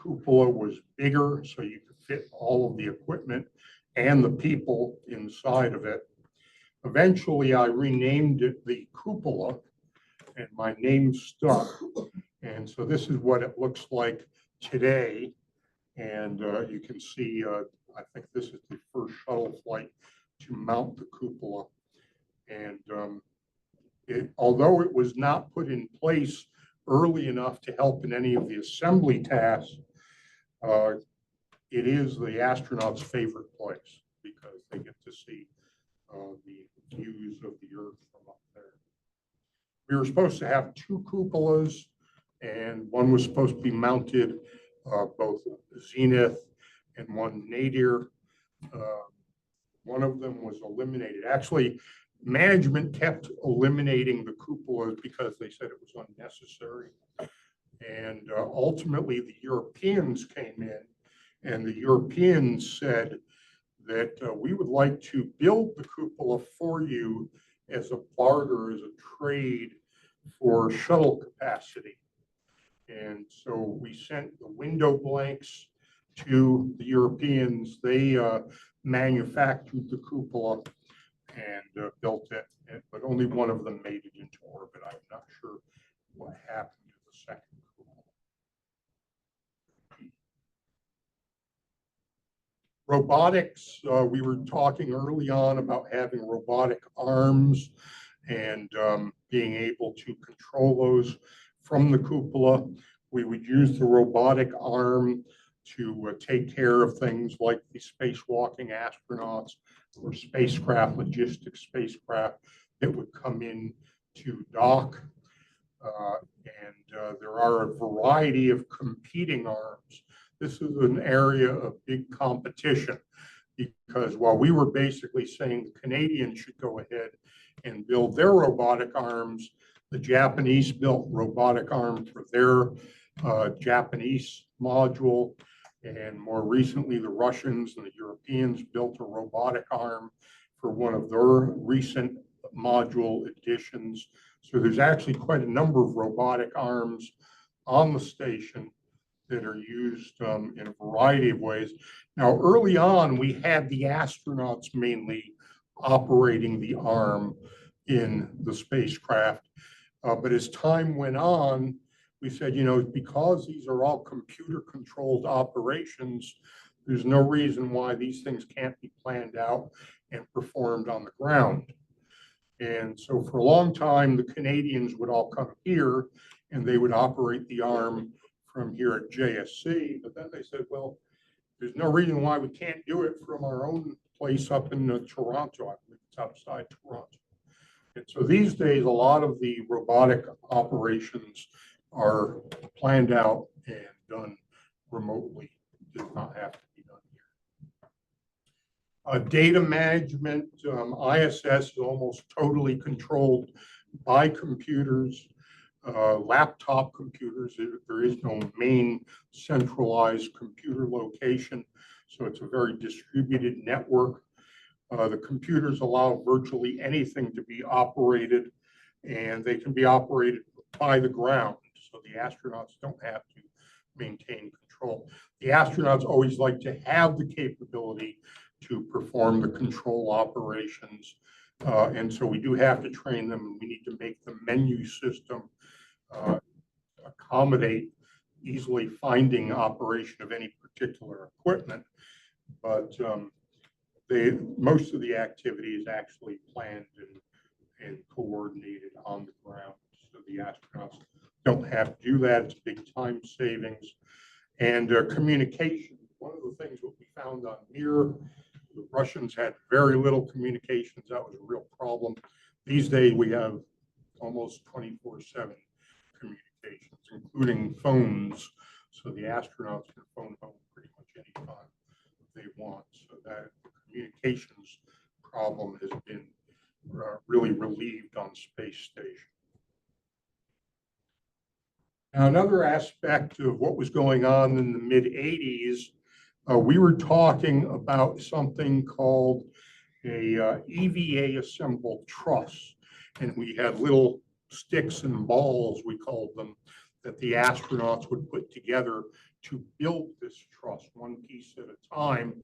cupola was bigger, so you could fit all of the equipment and the people inside of it. Eventually, I renamed it the cupola, and my name stuck. And so this is what it looks like today. And you can see, I think this is the first shuttle flight to mount the cupola. And although it was not put in place early enough to help in any of the assembly tasks, it is the astronauts' favorite place because they get to see the views of the Earth from up there. We were supposed to have two cupolas, and one was supposed to be mounted both zenith and one nadir. One of them was eliminated. Actually, management kept eliminating the cupolas because they said it was unnecessary. And ultimately, the Europeans came in, and the Europeans said that we would like to build the cupola for you as a barter, as a trade for shuttle capacity. And so we sent the window blanks to the Europeans. They manufactured the cupola and built it, but only one of them made it into orbit. I'm not sure what happened to the second cupola. Robotics, we were talking early on about having robotic arms and being able to control those from the cupola. We would use the robotic arm to take care of things like the spacewalking astronauts or spacecraft, logistics spacecraft that would come in to dock. There are a variety of competing arms. This is an area of big competition because while we were basically saying the Canadians should go ahead and build their robotic arms, the Japanese built robotic arms for their Japanese module. And more recently, the Russians and the Europeans built a robotic arm for one of their recent module additions. So there's actually quite a number of robotic arms on the station that are used in a variety of ways. Now, early on, we had the astronauts mainly operating the arm in the spacecraft. But as time went on, we said, you know, because these are all computer-controlled operations, there's no reason why these things can't be planned out and performed on the ground. And so for a long time, the Canadians would all come here and they would operate the arm from here at JSC. But then they said, well, there's no reason why we can't do it from our own place up in Toronto. I believe it's outside Toronto. And so these days, a lot of the robotic operations are planned out and done remotely. It does not have to be done here. Data management, ISS is almost totally controlled by computers, laptop computers. There is no main centralized computer location, so it's a very distributed network. The computers allow virtually anything to be operated, and they can be operated by the ground, so the astronauts don't have to maintain control. The astronauts always like to have the capability to perform the control operations, and so we do have to train them, and we need to make the menu system accommodate easily finding operation of any particular equipment, but most of the activity is actually planned and coordinated on the ground. So the astronauts don't have to do that. It's big time savings. And communication. One of the things that we found on Mir, the Russians had very little communications. That was a real problem. These days we have almost 24/7 communications, including phones. So the astronauts can phone home pretty much anytime they want. So that the communications problem has been really relieved on space station. Now, another aspect of what was going on in the mid-'80s, we were talking about something called a EVA assembled truss. And we had little sticks and balls, we called them, that the astronauts would put together to build this truss one piece at a time.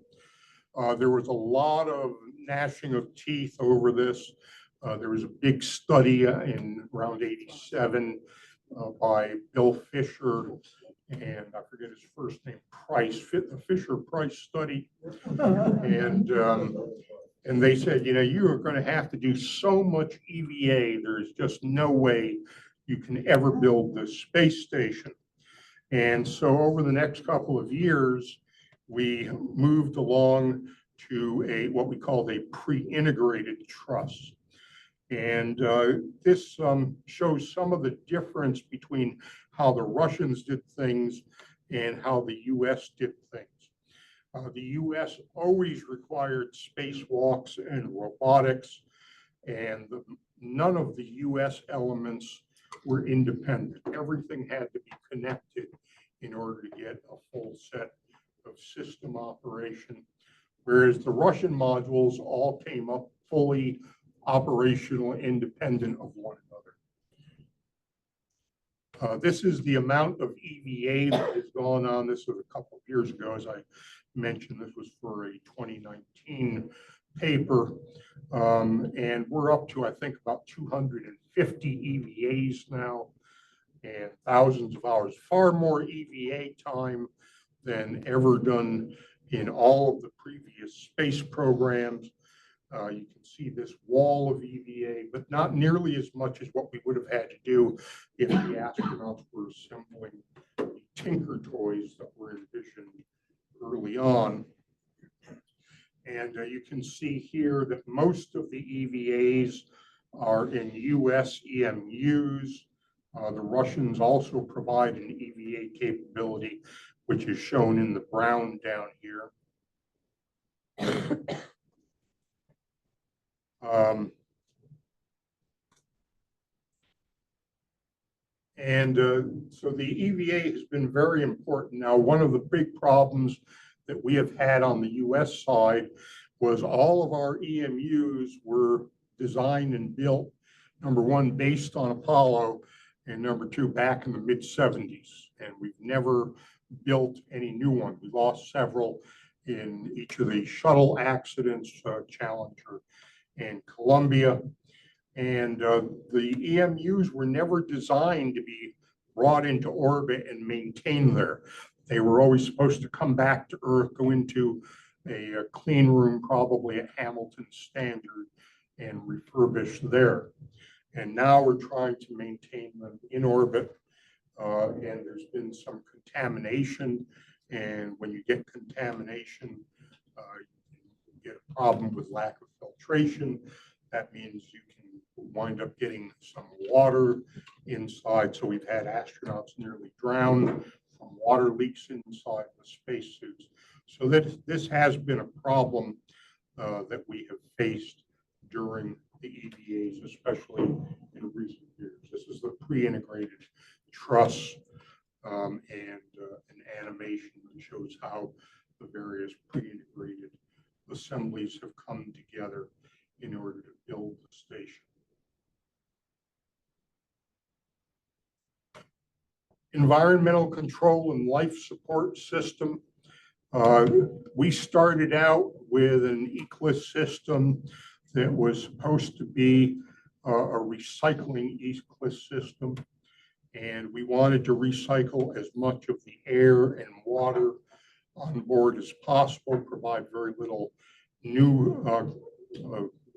There was a lot of gnashing of teeth over this. There was a big study in around 87 by Bill Fisher and I forget his first name, Price, the Fisher-Price study. And they said, you know, you are going to have to do so much EVA. There's just no way you can ever build this space station. And so over the next couple of years, we moved along to what we called a pre-integrated truss. And this shows some of the difference between how the Russians did things and how the US did things. The US always required spacewalks and robotics, and none of the US elements were independent. Everything had to be connected in order to get a full set of system operation, whereas the Russian modules all came up fully operational, independent of one another. This is the amount of EVA that has gone on. This was a couple of years ago, as I mentioned. This was for a 2019 paper. And we're up to, I think, about 250 EVAs now and thousands of hours, far more EVA time than ever done in all of the previous space programs. You can see this wall of EVA, but not nearly as much as what we would have had to do if the astronauts were assembling the Tinker toys that were envisioned early on. And you can see here that most of the EVAs are in US EMUs. The Russians also provide an EVA capability, which is shown in the brown down here. So the EVA has been very important. Now, one of the big problems that we have had on the US side was all of our EMUs were designed and built, number one, based on Apollo, and number two, back in the mid-70s. And we've never built any new one. We lost several in each of the shuttle accidents, Challenger and Columbia. And the EMUs were never designed to be brought into orbit and maintained there. They were always supposed to come back to Earth, go into a clean room, probably at Hamilton Standard, and refurbish there. And now we're trying to maintain them in orbit. And there's been some contamination. And when you get contamination, you get a problem with lack of filtration. That means you can wind up getting some water inside. So we've had astronauts nearly drown from water leaks inside the spacesuits. So this has been a problem that we have faced during the EVAs, especially in recent years. This is the pre-integrated truss and an animation that shows how the various pre-integrated assemblies have come together in order to build the station. Environmental control and life support system. We started out with an ECLIS system that was supposed to be a recycling ECLIS system. And we wanted to recycle as much of the air and water on board as possible, provide very little new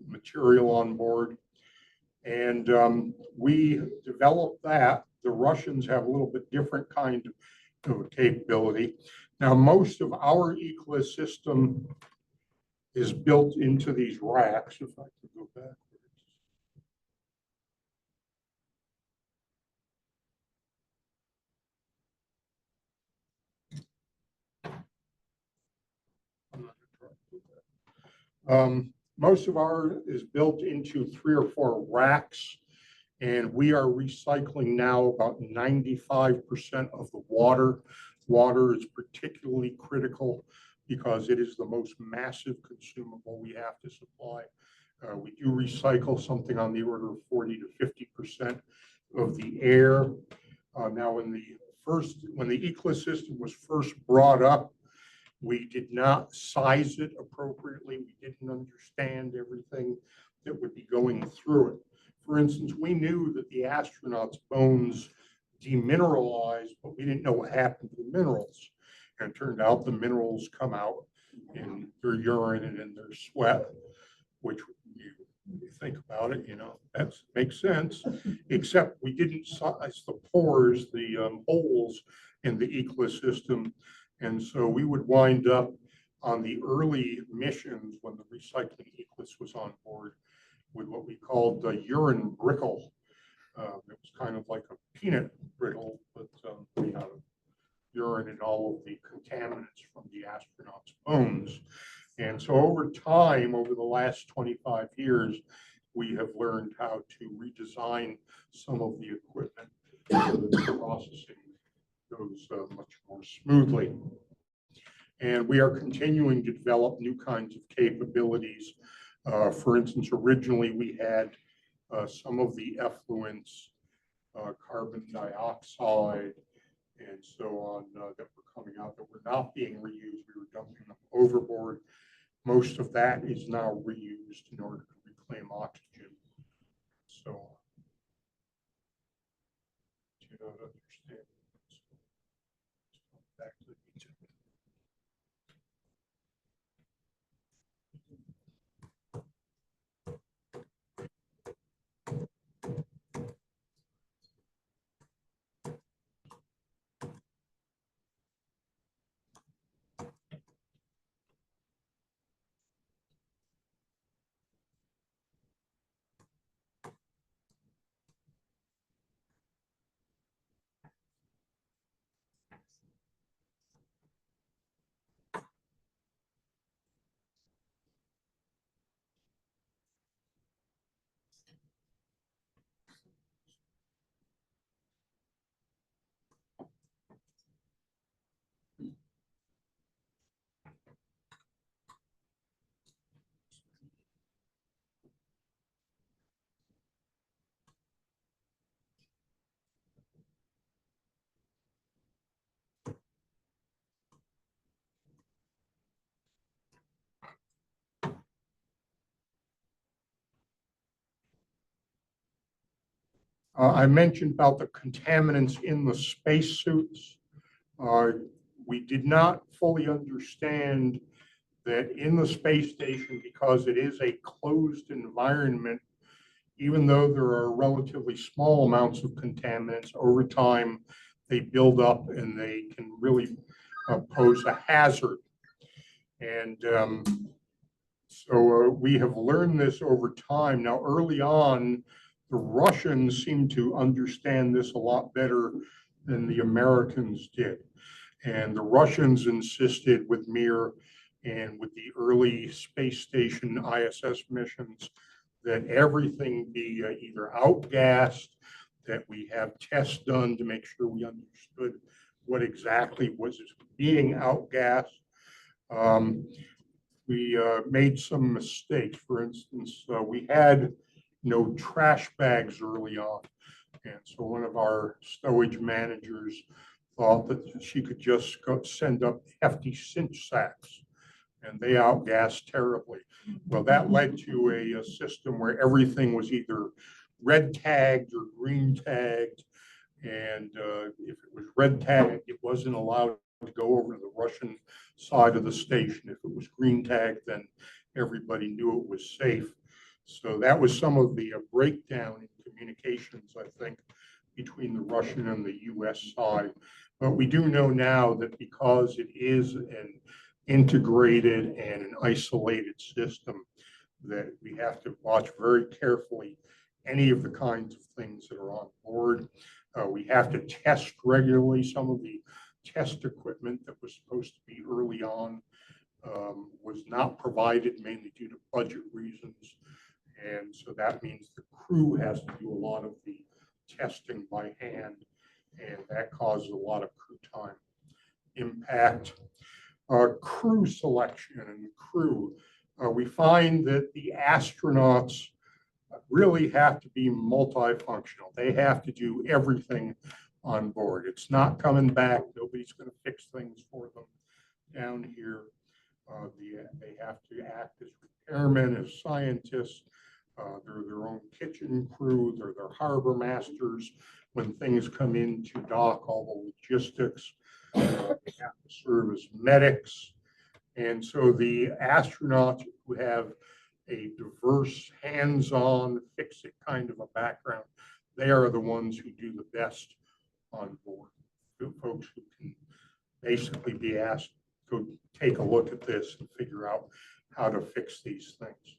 material on board. And we developed that. The Russians have a little bit different kind of capability. Now, most of our ECLIS system is built into these racks. If I could go back. Most of our is built into 3 or 4 racks, and we are recycling now about 95% of the water. Water is particularly critical because it is the most massive consumable we have to supply. We do recycle something on the order of 40 to 50% of the air. Now, when the ECLIS system was first brought up, We did not size it appropriately. We didn't understand everything that would be going through it. For instance, we knew that the astronauts' bones demineralized, but we didn't know what happened to the minerals. And it turned out the minerals come out in their urine and in their sweat, which you think about it, that makes sense, except we didn't size the pores, the holes in the ecosystem. And so we would wind up on the early missions when the recycling ecos was on board with what we called the urine brittle. It was kind of like a peanut brittle, but we had urine and all of the contaminants from the astronauts' bones. And so over time, over the last 25 years, we have learned how to redesign some of the equipment so that the processing goes much more smoothly. And we are continuing to develop new kinds of capabilities. For instance, originally we had some of the effluents, carbon dioxide, and so on that were coming out that were not being reused. We were dumping them overboard. Most of that is now reused in order to reclaim oxygen. So, do you not understand? Back to the beach. I mentioned about the contaminants in the spacesuits. We did not fully understand that in the space station, because it is a closed environment, even though there are relatively small amounts of contaminants, over time they build up and they can really pose a hazard. And so we have learned this over time. Now, early on, the Russians seem to understand this a lot better than the Americans did. And the Russians insisted with Mir and with the early space station ISS missions that everything be either outgassed, that we have tests done to make sure we understood what exactly was being outgassed. We made some mistakes. For instance, we had no trash bags early on. And so one of our stowage managers thought that she could just send up hefty cinch sacks, and they outgassed terribly. Well, that led to a system where everything was either red tagged or green tagged. And if it was red tagged, it wasn't allowed to go over to the Russian side of the station. If it was green tagged, then everybody knew it was safe. So that was some of the breakdown in communications, I think, between the Russian and the US side. But we do know now that because it is an integrated and an isolated system, that we have to watch very carefully any of the kinds of things that are on board. We have to test regularly. Some of the test equipment that was supposed to be early on was not provided, mainly due to budget reasons. And so that means the crew has to do a lot of the testing by hand, and that causes a lot of crew time impact. Crew selection and crew. We find that the astronauts really have to be multifunctional. They have to do everything on board. It's not coming back. Nobody's going to fix things for them. down here. They have to act as repairmen, as scientists. They're their own kitchen crew. They're their harbor masters. When things come into dock, all the logistics, they have to serve as medics. And so the astronauts who have a diverse, hands-on, fix-it kind of a background, they are the ones who do the best on board. The folks who can basically be asked, go take a look at this and figure out how to fix these things.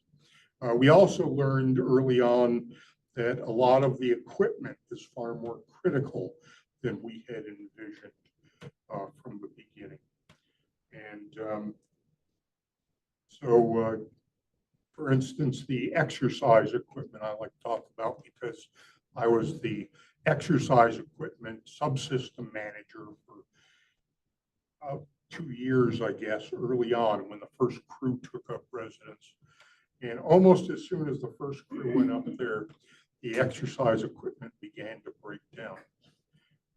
We also learned early on that a lot of the equipment is far more critical than we had envisioned from the beginning. And for instance, the exercise equipment I like to talk about because I was the exercise equipment subsystem manager for 2 years, I guess, early on when the first crew took up residence. And almost as soon as the first crew went up there, the exercise equipment began to break down.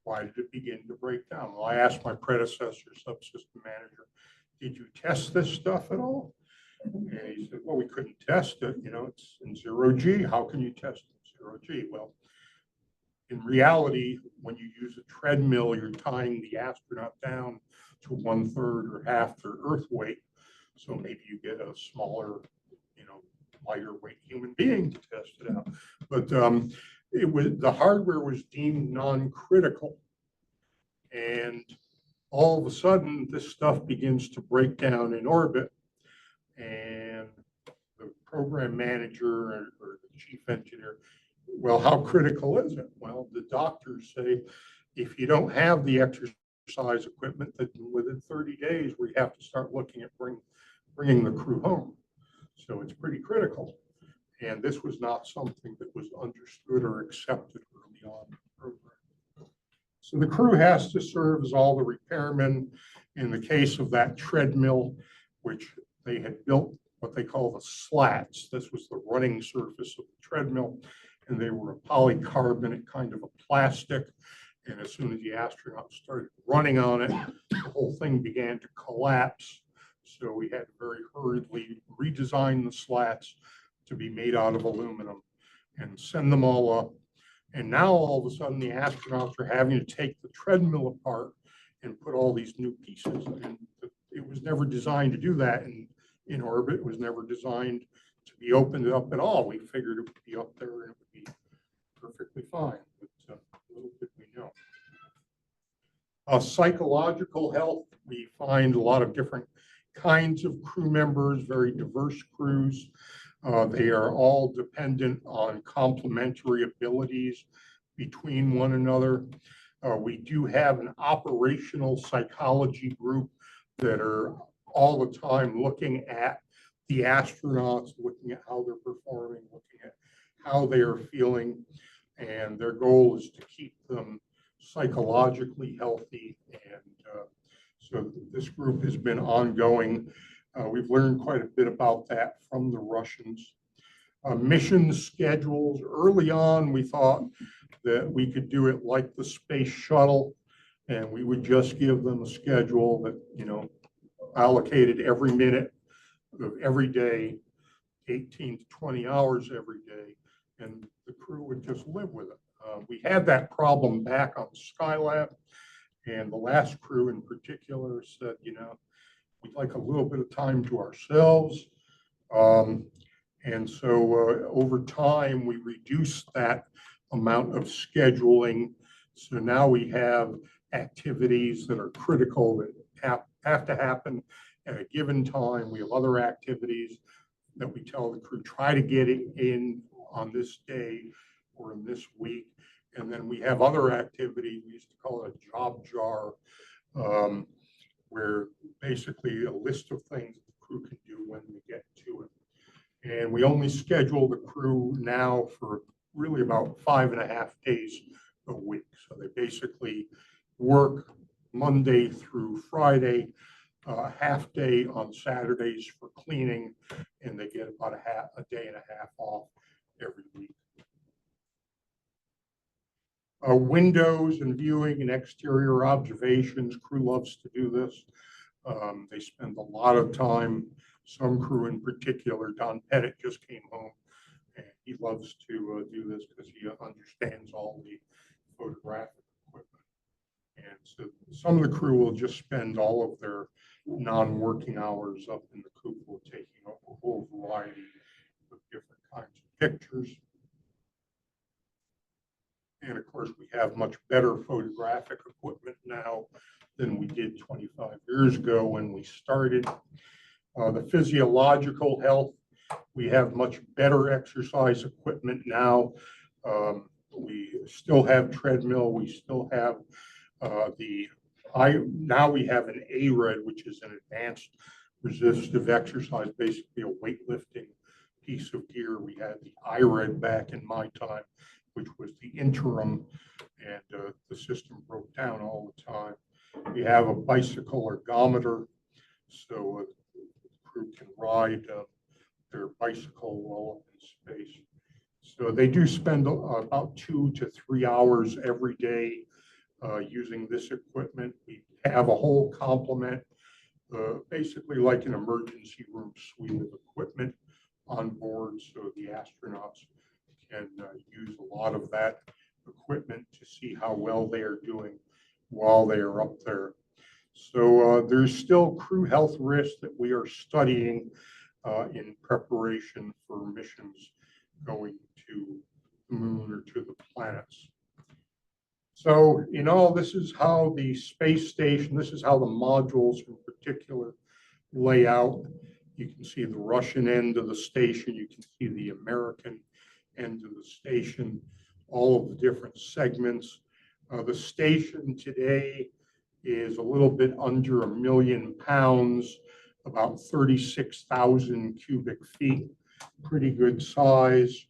Why did it begin to break down? Well, I asked my predecessor, subsystem manager, did you test this stuff at all? And he said, well, we couldn't test it. You know, it's in 0G. How can you test it in 0G? Well, in reality, when you use a treadmill, you're tying the astronaut down to 1/3 or half their Earth weight. So maybe you get a smaller, lighter weight human being to test it out. But the hardware was deemed non-critical. And all of a sudden, this stuff begins to break down in orbit. And the program manager or the chief engineer, well, how critical is it? Well, the doctors say, if you don't have the exercise equipment, that within 30 days, we have to start looking at bringing the crew home. So it's pretty critical. And this was not something that was understood or accepted early on in the program. So the crew has to serve as all the repairmen. In the case of that treadmill, which they had built what they call the slats. This was the running surface of the treadmill, and they were a polycarbonate kind of a plastic. And as soon as the astronauts started running on it, the whole thing began to collapse. So we had to very hurriedly redesign the slats to be made out of aluminum and send them all up. And now all of a sudden the astronauts are having to take the treadmill apart and put all these new pieces. And it was never designed to do that in orbit. It was never designed to be opened up at all. We figured it would be up there and it would be perfectly fine. But little did we know. Psychological health, we find a lot of different kinds of crew members, very diverse crews. They are all dependent on complementary abilities between one another. We do have an operational psychology group that are all the time looking at the astronauts, looking at how they're performing, looking at how they are feeling. And their goal is to keep them psychologically healthy. And so this group has been ongoing. We've learned quite a bit about that from the Russians. Mission schedules. Early on, we thought that we could do it like the space shuttle, and we would just give them a schedule that, allocated every minute of every day, 18 to 20 hours every day, and the crew would just live with it. We had that problem back on Skylab, and the last crew in particular said, we'd like a little bit of time to ourselves. And so over time, we reduced that amount of scheduling. So now we have activities that are critical that have to happen at a given time. We have other activities that we tell the crew, try to get it in on this day or in this week. And then we have other activities, we used to call it a job jar, where basically a list of things the crew can do when we get to it. And we only schedule the crew now for really about 5.5 days a week. So they basically work Monday through Friday, half day on Saturdays for cleaning, and they get about a day and a half off every week. Windows and viewing and exterior observations, crew loves to do this. They spend a lot of time, some crew in particular, Don Pettit just came home, and he loves to do this because he understands all the photographic equipment. And so some of the crew will just spend all of their non-working hours up in the cupola taking a whole variety of different kinds of pictures. And of course, we have much better photographic equipment now than we did 25 years ago when we started. The physiological health, we have much better exercise equipment now. We still have treadmill. We still have now we have an ARED, which is an advanced resistive exercise, basically a weightlifting piece of gear. We had the IRED back in my time, which was the interim, and the system broke down all the time. We have a bicycle ergometer, so the crew can ride their bicycle while up in space. So they do spend about 2 to 3 hours every day using this equipment. We have a whole complement, basically like an emergency room suite of equipment on board, so the astronauts can use a lot of that equipment to see how well they are doing while they are up there. So there's still crew health risks that we are studying in preparation for missions going to the moon or to the planets. So in all, this is how the space station, this is how the modules in particular lay out. You can see the Russian end of the station. You can see the American end of the station, all of the different segments. The station today is a little bit under 1 million pounds, about 36,000 cubic feet, pretty good size.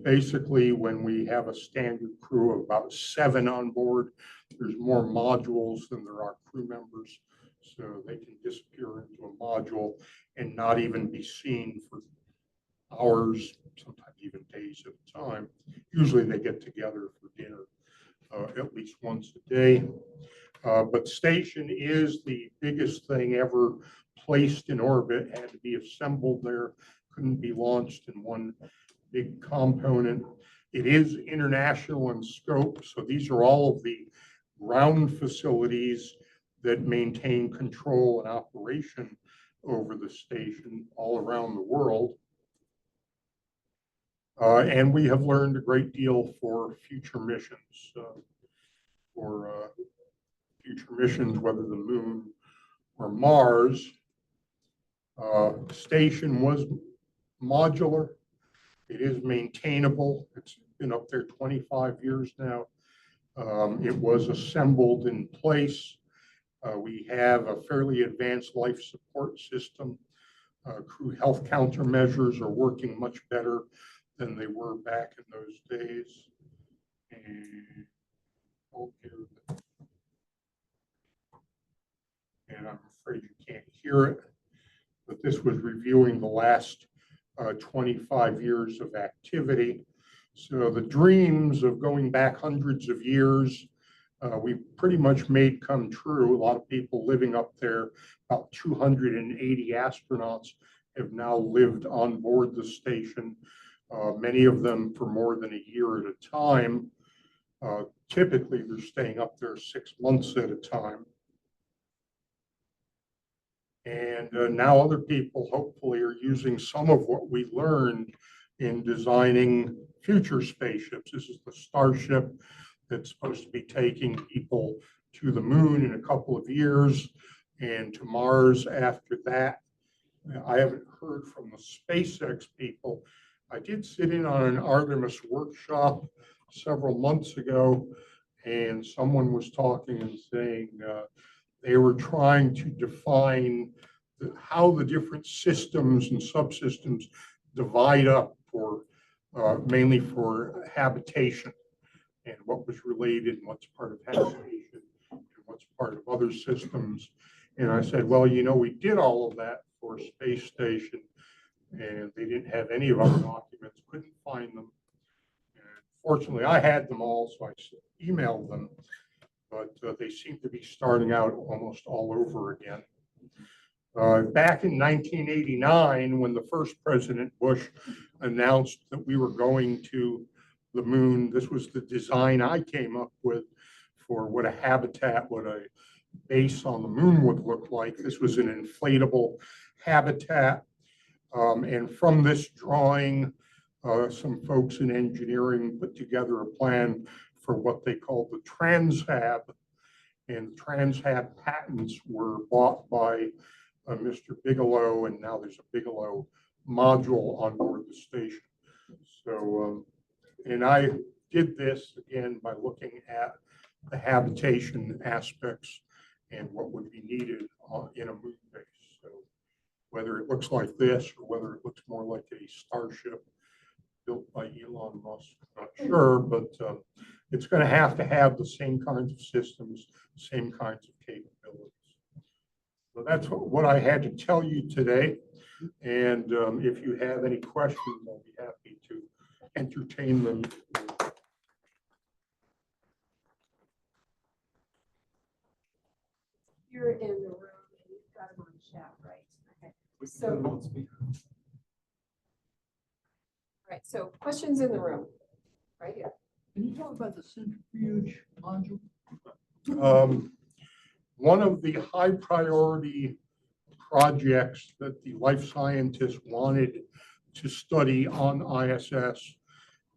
Basically, when we have a standard crew of about 7 on board, there's more modules than there are crew members. So they can disappear into a module and not even be seen for hours, sometimes even days at a time. Usually they get together for dinner at least once a day. But station is the biggest thing ever placed in orbit, had to be assembled there, couldn't be launched in one big component. It is international in scope, so these are all of the ground facilities that maintain control and operation over the station all around the world. And we have learned a great deal for future missions, whether the moon or Mars. Station was modular. It is maintainable. It's been up there 25 years now. It was assembled in place. We have a fairly advanced life support system. Crew health countermeasures are working much better than they were back in those days. And I'm afraid you can't hear it, but this was reviewing the last 25 years of activity. So the dreams of going back hundreds of years, we pretty much made come true. A lot of people living up there, about 280 astronauts have now lived on board the station, many of them for more than a year at a time. Typically, they're staying up there 6 months at a time. And now other people hopefully are using some of what we learned in designing future spaceships. This is the Starship that's supposed to be taking people to the moon in a couple of years and to Mars after that. I haven't heard from the SpaceX people. I did sit in on an Artemis workshop several months ago, and someone was talking and saying they were trying to define how the different systems and subsystems divide up for mainly for habitation, and what was related and what's part of habitation and what's part of other systems. And I said, well, you know, we did all of that for a space station, and they didn't have any of our documents, couldn't find them. And fortunately, I had them all, so I emailed them. but they seem to be starting out almost all over again. Back in 1989, when the first President Bush announced that we were going to the moon, this was the design I came up with for what a habitat, what a base on the moon would look like. This was an inflatable habitat. And from this drawing, some folks in engineering put together a plan for what they called the Transhab. And Transhab patents were bought by Mr. Bigelow, and now there's a Bigelow module on board the station. So, and I did this again by looking at the habitation aspects and what would be needed in a moon base. So whether it looks like this or whether it looks more like a starship built by Elon Musk, not sure, but it's going to have the same kinds of systems, same kinds of capabilities. So that's what I had to tell you today. And if you have any questions, I'll be happy to entertain them. You're in the room and you've got them on chat, right? Okay. So, right, so questions in the room, right here. Can you talk about the centrifuge module? One of the high priority projects that the life scientists wanted to study on ISS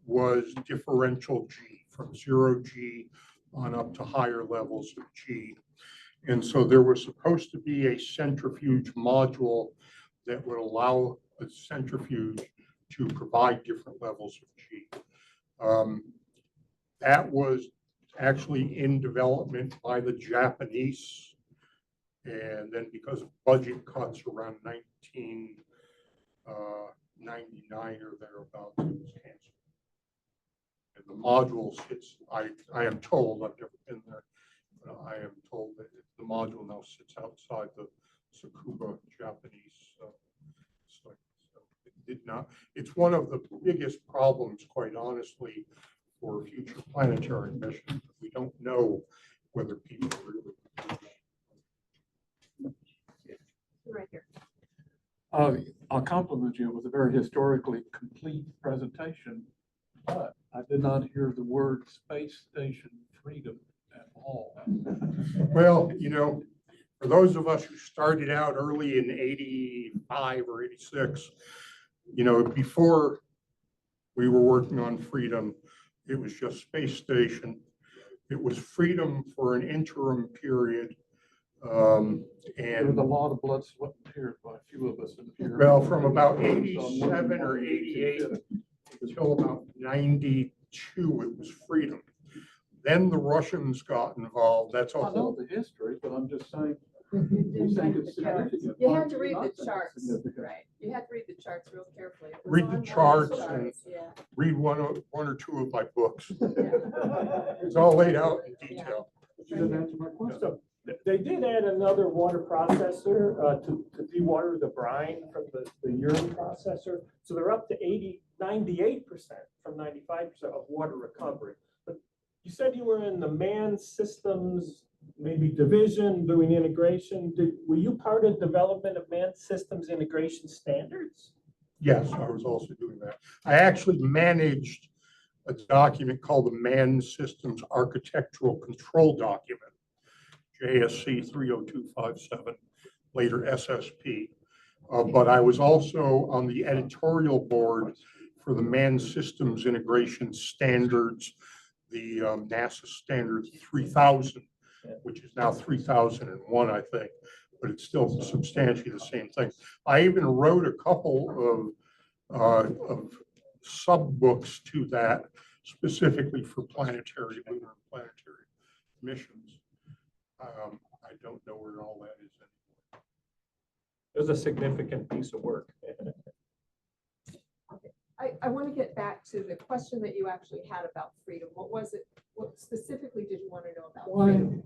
was differential G, from 0G on up to higher levels of G. And so there was supposed to be a centrifuge module that would allow the centrifuge to provide different levels of G. That was actually in development by the Japanese. And then because of budget cuts around 1999 or thereabouts, it was canceled. And the module sits, I am told, I've never been there, but I am told that the module now sits outside the Tsukuba Japanese site. So it did not, it's one of the biggest problems, quite honestly, for future planetary missions. We don't know whether people really. Right here. I'll compliment you. It was a very historically complete presentation, but I did not hear the word space station freedom at all. Well, you know, for those of us who started out early in 85 or 86, you know, before we were working on freedom, it was just space station. It was freedom for an interim period. There was a And lot of blood, sweat, and tears by a few of us in the period. well, from about 87 or 88 until about 92, it was freedom. Then the Russians got involved. That's I know all. the history, but I'm just saying. You think it's significant. You had to read Not the that it's charts, significant. right? You had to read the charts real carefully. It was Read the on charts the and- Yeah. Read one or two of my books. Yeah. It's all laid out in detail. You didn't answer my question. So they did add another water processor to dewater the brine from the urine processor. So they're up to 98% from 95% of water recovery. But you said you were in the manned systems, maybe division, doing integration. Were you part of development of manned systems integration standards? Yes, I was also doing that. I actually managed a document called the Manned Systems Architectural Control Document, JSC 30257, later SSP. But I was also on the editorial board for the Manned Systems Integration Standards, the NASA Standard 3000, which is now 3001, I think, but it's still substantially the same thing. I even wrote a couple of sub-books to that specifically for planetary, lunar and planetary missions. I don't know where all that is anymore. It was a significant piece of work. I want to get back to the question that you actually had about freedom. What was it? What specifically did you want to know about Why freedom?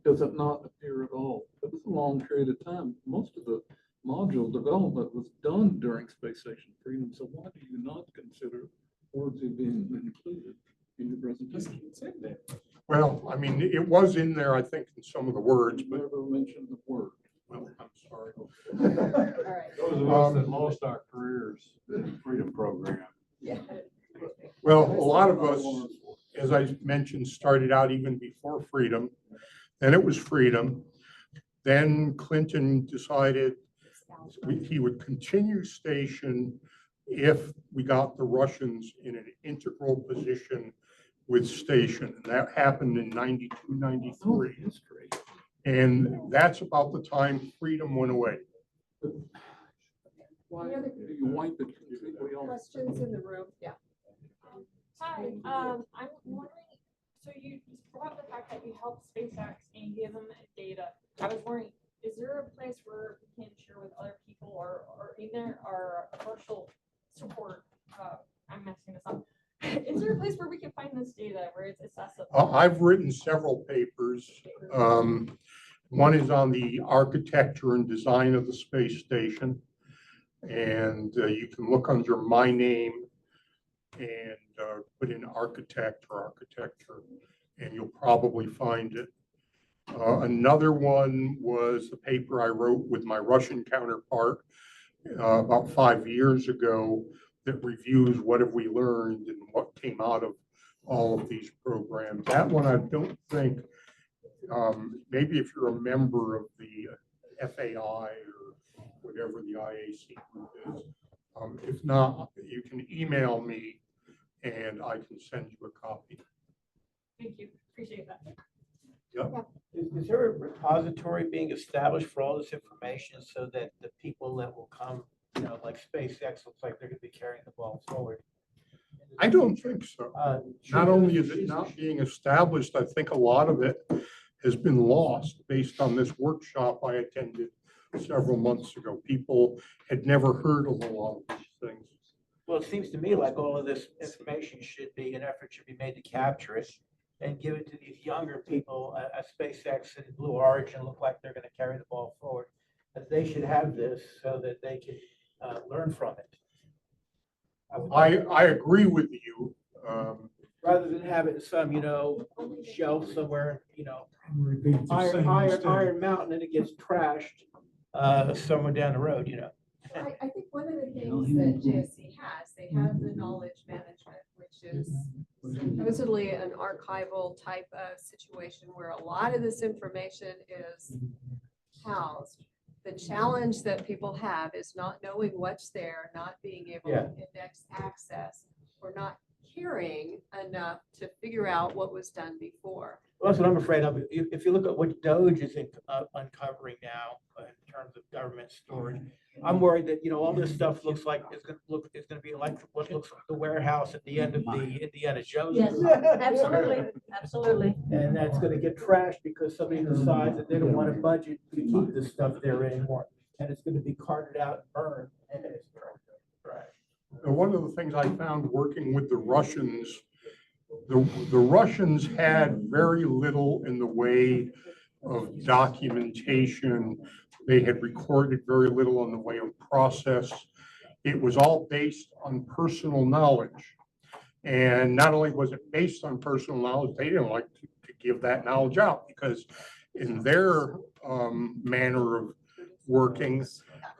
does it not appear at all? It was a long period of time. Most of the module development was done during Space Station Freedom. So why do you not consider words being included in your presentation? It's in there. Well, I mean, it was in there, I think, in some of the words, but, Never mentioned the word. well, I'm sorry. All right. Those of us that lost our careers in the Freedom Program. Yeah. Well, a lot of us, as I mentioned, started out even before freedom. Then it was freedom. Then Clinton decided he would continue station if we got the Russians in an integral position with station. And that happened in 92, 93. That's great. And that's about the time freedom went away. Why, Any other you wipe it completely off. Questions in the room? Yeah. Hi, I'm wondering, so you brought up the fact that you helped SpaceX and give them data. I was wondering, is there a place where we can share with other people or in there or commercial support? I'm messing this up. Is there a place where we can find this data where it's accessible? I've written several papers. One is on the architecture and design of the space station. And you can look under my name and put in architect or architecture, and you'll probably find it. Another one was the paper I wrote with my Russian counterpart about 5 years ago that reviews what have we learned and what came out of all of these programs. That one I don't think, maybe if you're a member of the FAI or whatever the IAC group is. If not, you can email me and I can send you a copy. Thank you, appreciate that. Is there a repository being established for all this information so that the people that will come, like SpaceX looks like they're gonna be carrying the ball forward? I don't think so. Should Not there- only is it not being established, I think a lot of it has been lost based on this workshop I attended several months ago. People had never heard of a lot of these things. Well, it seems to me like all of this information an effort should be made to capture it and give it to these younger people at SpaceX and Blue Origin look like they're gonna carry the ball forward. That they should have this so that they can learn from it. I agree with you. Rather than have it in some, shelf somewhere, Repeat the same mistake. Iron Mountain and it gets trashed somewhere down the road, I think one of the things that JSC has, they have the knowledge management, which is supposedly an archival type of situation where a lot of this information is housed. The challenge that people have is not knowing what's there, not being able to index access, or not caring enough to figure out what was done before. Well, that's what I'm afraid of. If you look at what DOGE is uncovering now in terms of government storage, I'm worried that, all this stuff looks like it's gonna be like what looks like the warehouse at the end of the Indiana Jones. Yes, movie. absolutely, absolutely. And that's gonna get trashed because somebody decides that they don't want a budget to keep this stuff there anymore. And it's gonna be carted out and burned. And it's trash. One of the things I found working with the Russians, the Russians had very little in the way of documentation. They had recorded very little in the way of process. It was all based on personal knowledge. And not only was it based on personal knowledge, they didn't like to give that knowledge out because in their manner of working,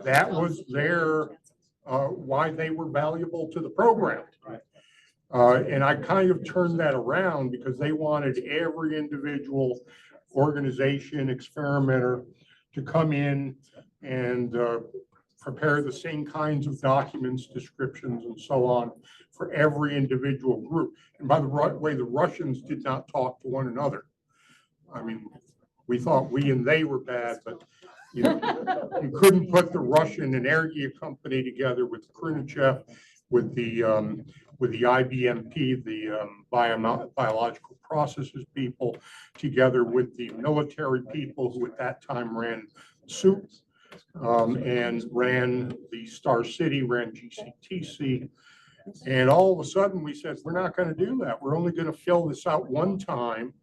that was their why they were valuable to the program. And I kind of turned that around because they wanted every individual organization, experimenter to come in and prepare the same kinds of documents, descriptions, and so on for every individual group. And by the way, the Russians did not talk to one another. I mean, we thought we and they were bad, but you couldn't put the Russian Energia company together with Khrushchev, with the IBMP, the biological processes people, together with the military people who at that time ran SOUP and ran the Star City, ran GCTC. And all of a sudden we said, we're not going to do that. We're only going to fill this out one time,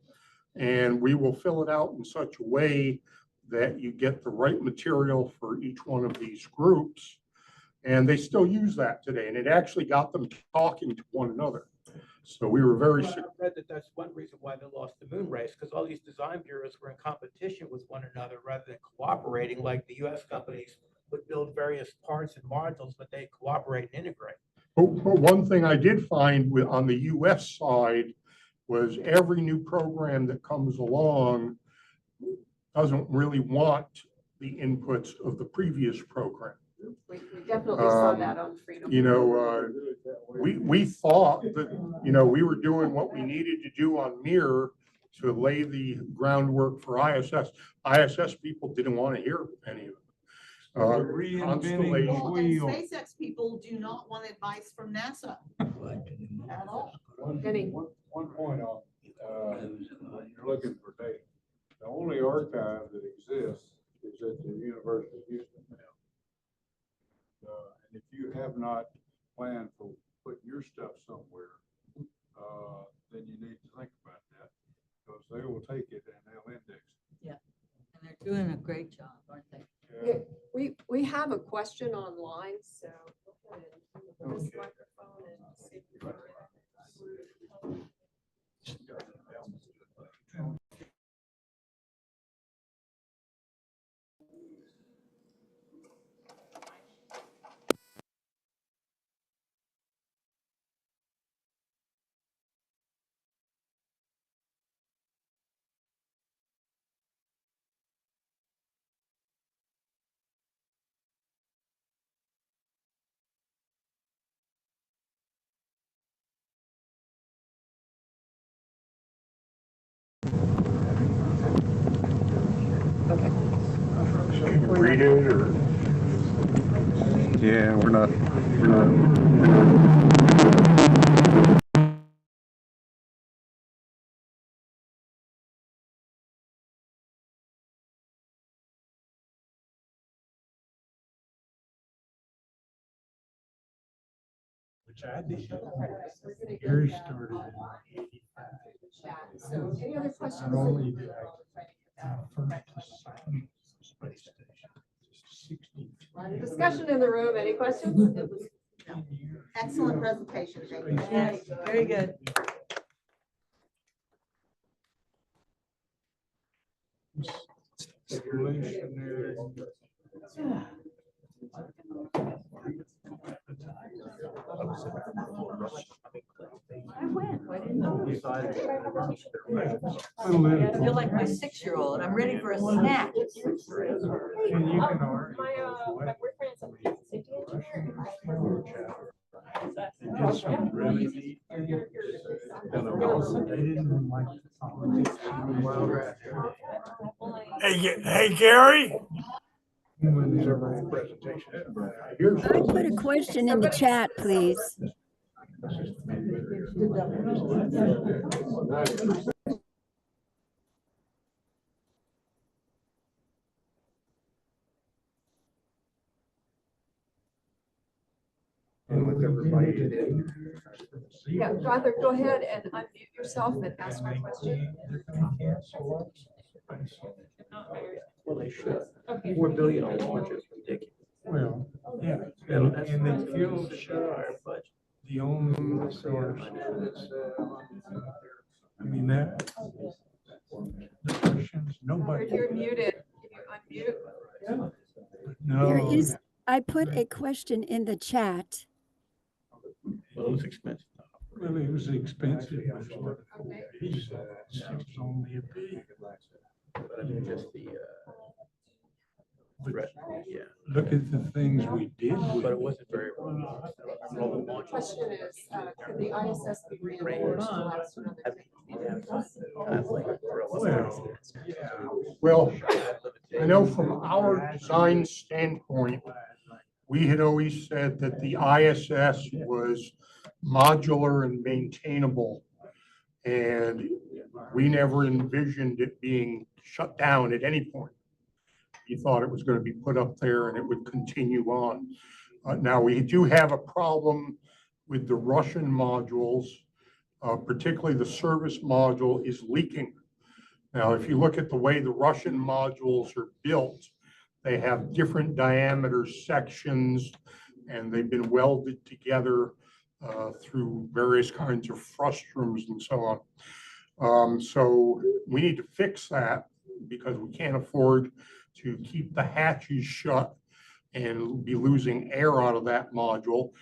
and we will fill it out in such a way that you get the right material for each one of these groups. And they still use that today. And it actually got them talking to one another. So we were very, I read that that's one reason why they lost the moon race, because all these design bureaus were in competition with one another rather than cooperating, like the US companies would build various parts and modules, but they cooperate and integrate. but one thing I did find on the US side was every new program that comes along doesn't really want the inputs of the previous program. We definitely saw that on Freedom. You know, we thought that, we were doing what we needed to do on Mirror to lay the groundwork for ISS. ISS people didn't want to hear any of it. Reinventing the Well, and wheel. SpaceX people do not want advice from NASA at all. Any- One point on, you're looking for data. The only archive that exists is at the University of Houston now. And if you have not planned for putting your stuff somewhere, then you need to think about that, because they will take it and they'll index it. And they're doing a great job, aren't they? Yeah, we have a question online, so go ahead and move this microphone and see if you can. Can you read it or? Yeah, we're not. Which I did. We're gonna get Gary that started on in chat. So any other questions? Not only did space station, 60. Discussion in the room, any questions? Excellent presentation, thank you. Yes, very good. Evolutionary. I went, I didn't know. A little. I feel like my 6-year-old, I'm ready for a snack. And you can argue. My boyfriend's a safety engineer. They did some really neat things. And also, they didn't like the politics. Hey, Gary? I put a question in the chat, please. Yeah, Roger, go ahead and unmute yourself and ask my question. Well, they should. Okay. 4 billion on launch is ridiculous. Well, yeah, And and they killed but the only source. I mean, that. The Russians, nobody. You're muted. Can you unmute? No. There is, I put a question in the chat. well, it was expensive. Well, it was expensive. Okay. It was only a big. But I mean, just the, But yeah, look at the things we did with but it it. wasn't very. The question is, could the ISS be reinforced to last another 10 years? Well, I know from our design standpoint, we had always said that the ISS was modular and maintainable. And we never envisioned it being shut down at any point. We thought it was going to be put up there and it would continue on. Now, we do have a problem with the Russian modules, particularly the service module is leaking. Now, if you look at the way the Russian modules are built, they have different diameter sections and they've been welded together through various kinds of frustrums and so on. So we need to fix that because we can't afford to keep the hatches shut and be losing air out of that module.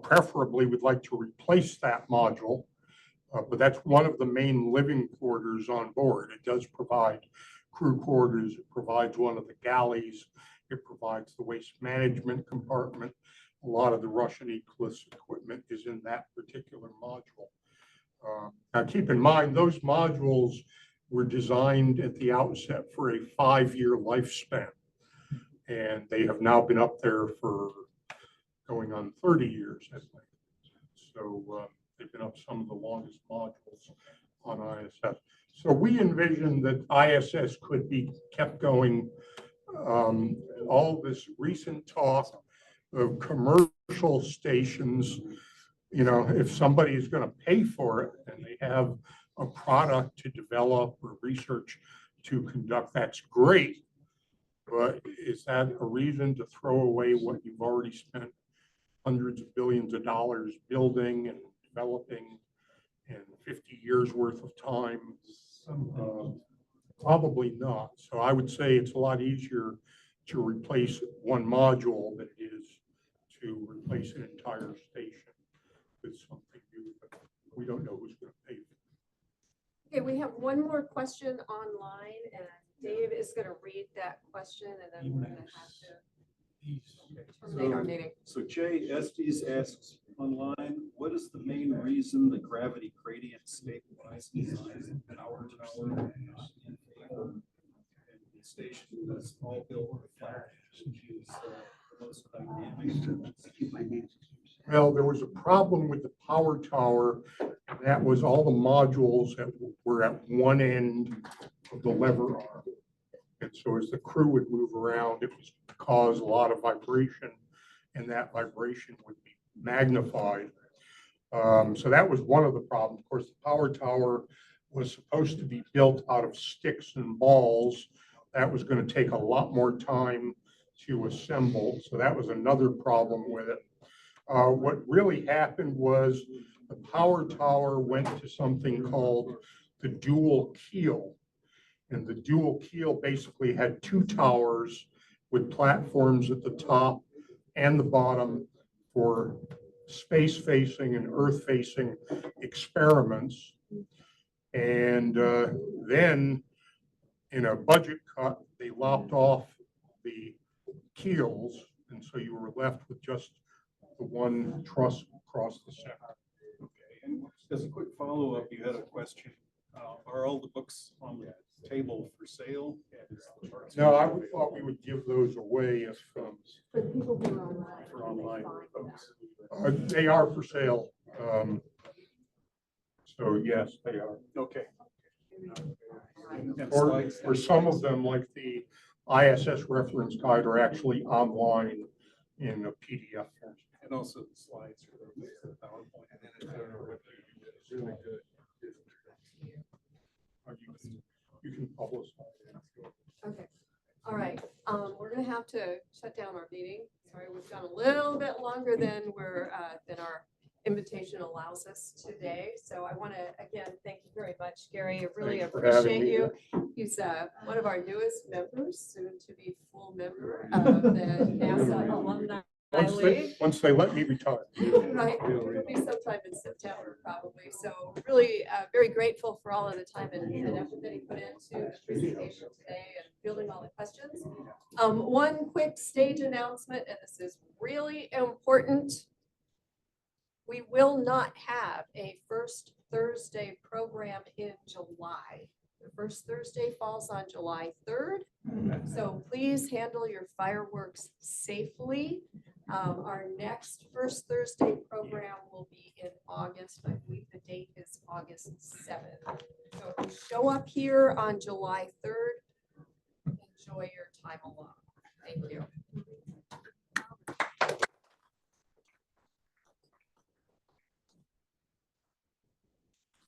Preferably, we'd like to replace that module, but that's one of the main living quarters on board. It does provide crew quarters, it provides one of the galleys, it provides the waste management compartment. A lot of the Russian Eclipse equipment is in that particular module. Now keep in mind, those modules were designed at the outset for a 5-year lifespan. And they have now been up there for going on 30 years, I think. So they've been up some of the longest modules on ISS. So we envision that ISS could be kept going. All this recent talk of commercial stations, you know, if somebody is going to pay for it and they have a product to develop or research to conduct, that's great. But is that a reason to throw away what you've already spent hundreds of billions of dollars building and developing in 50 years worth of time? Probably not. So I would say it's a lot easier to replace one module than it is to replace an entire station with something new, but we don't know who's going to pay for it. Okay, we have one more question online, and Dave is going to read that question, and then we're going to have to terminate our meeting. So Jay Estes asks online, what is the main reason the gravity gradient stabilized design and power tower in favor and the station was all built with flat, which is the most dynamic? Well, there was a problem with the power tower. That was all the modules that were at one end of the lever arm. And so as the crew would move around, it was cause a lot of vibration, and that vibration would be magnified. So that was one of the problems. Of course, the power tower was supposed to be built out of sticks and balls. That was going to take a lot more time to assemble. So that was another problem with it. What really happened was the power tower went to something called the dual keel. And the dual keel basically had two towers with platforms at the top and the bottom for space-facing and Earth-facing experiments. And then in a budget cut, they lopped off the keels. And so you were left with just the one truss across the center. Okay, and as a quick follow-up, you had a question. Are all the books on the table for sale? No, I thought we would give those away if For the people who are online. For online folks. they are for sale. So yes, they are. Okay. And Or slides. some of them, like the ISS reference guide, are actually online in a PDF. And also the slides are there, PowerPoint. And then it's really good. You can publicize. Okay, all right. We're gonna have to shut down our meeting. Sorry, we've gone a little bit longer than than our invitation allows us today. So I want to again thank you very much, Gary. I really Thanks for having appreciate me. you. He's one of our newest members, soon to be full member of the NASA Alumni League. Once they let me retire. Right, it'll be sometime in September probably. So really very grateful for all of the time and effort that he put into the presentation today and fielding all the questions. One quick stage announcement, and this is really important. We will not have a first Thursday program in July. The first Thursday falls on July 3rd. So please handle your fireworks safely. Our next first Thursday program will be in August. I believe the date is August 7th. So if you show up here on July 3rd, enjoy your time alone. Thank you.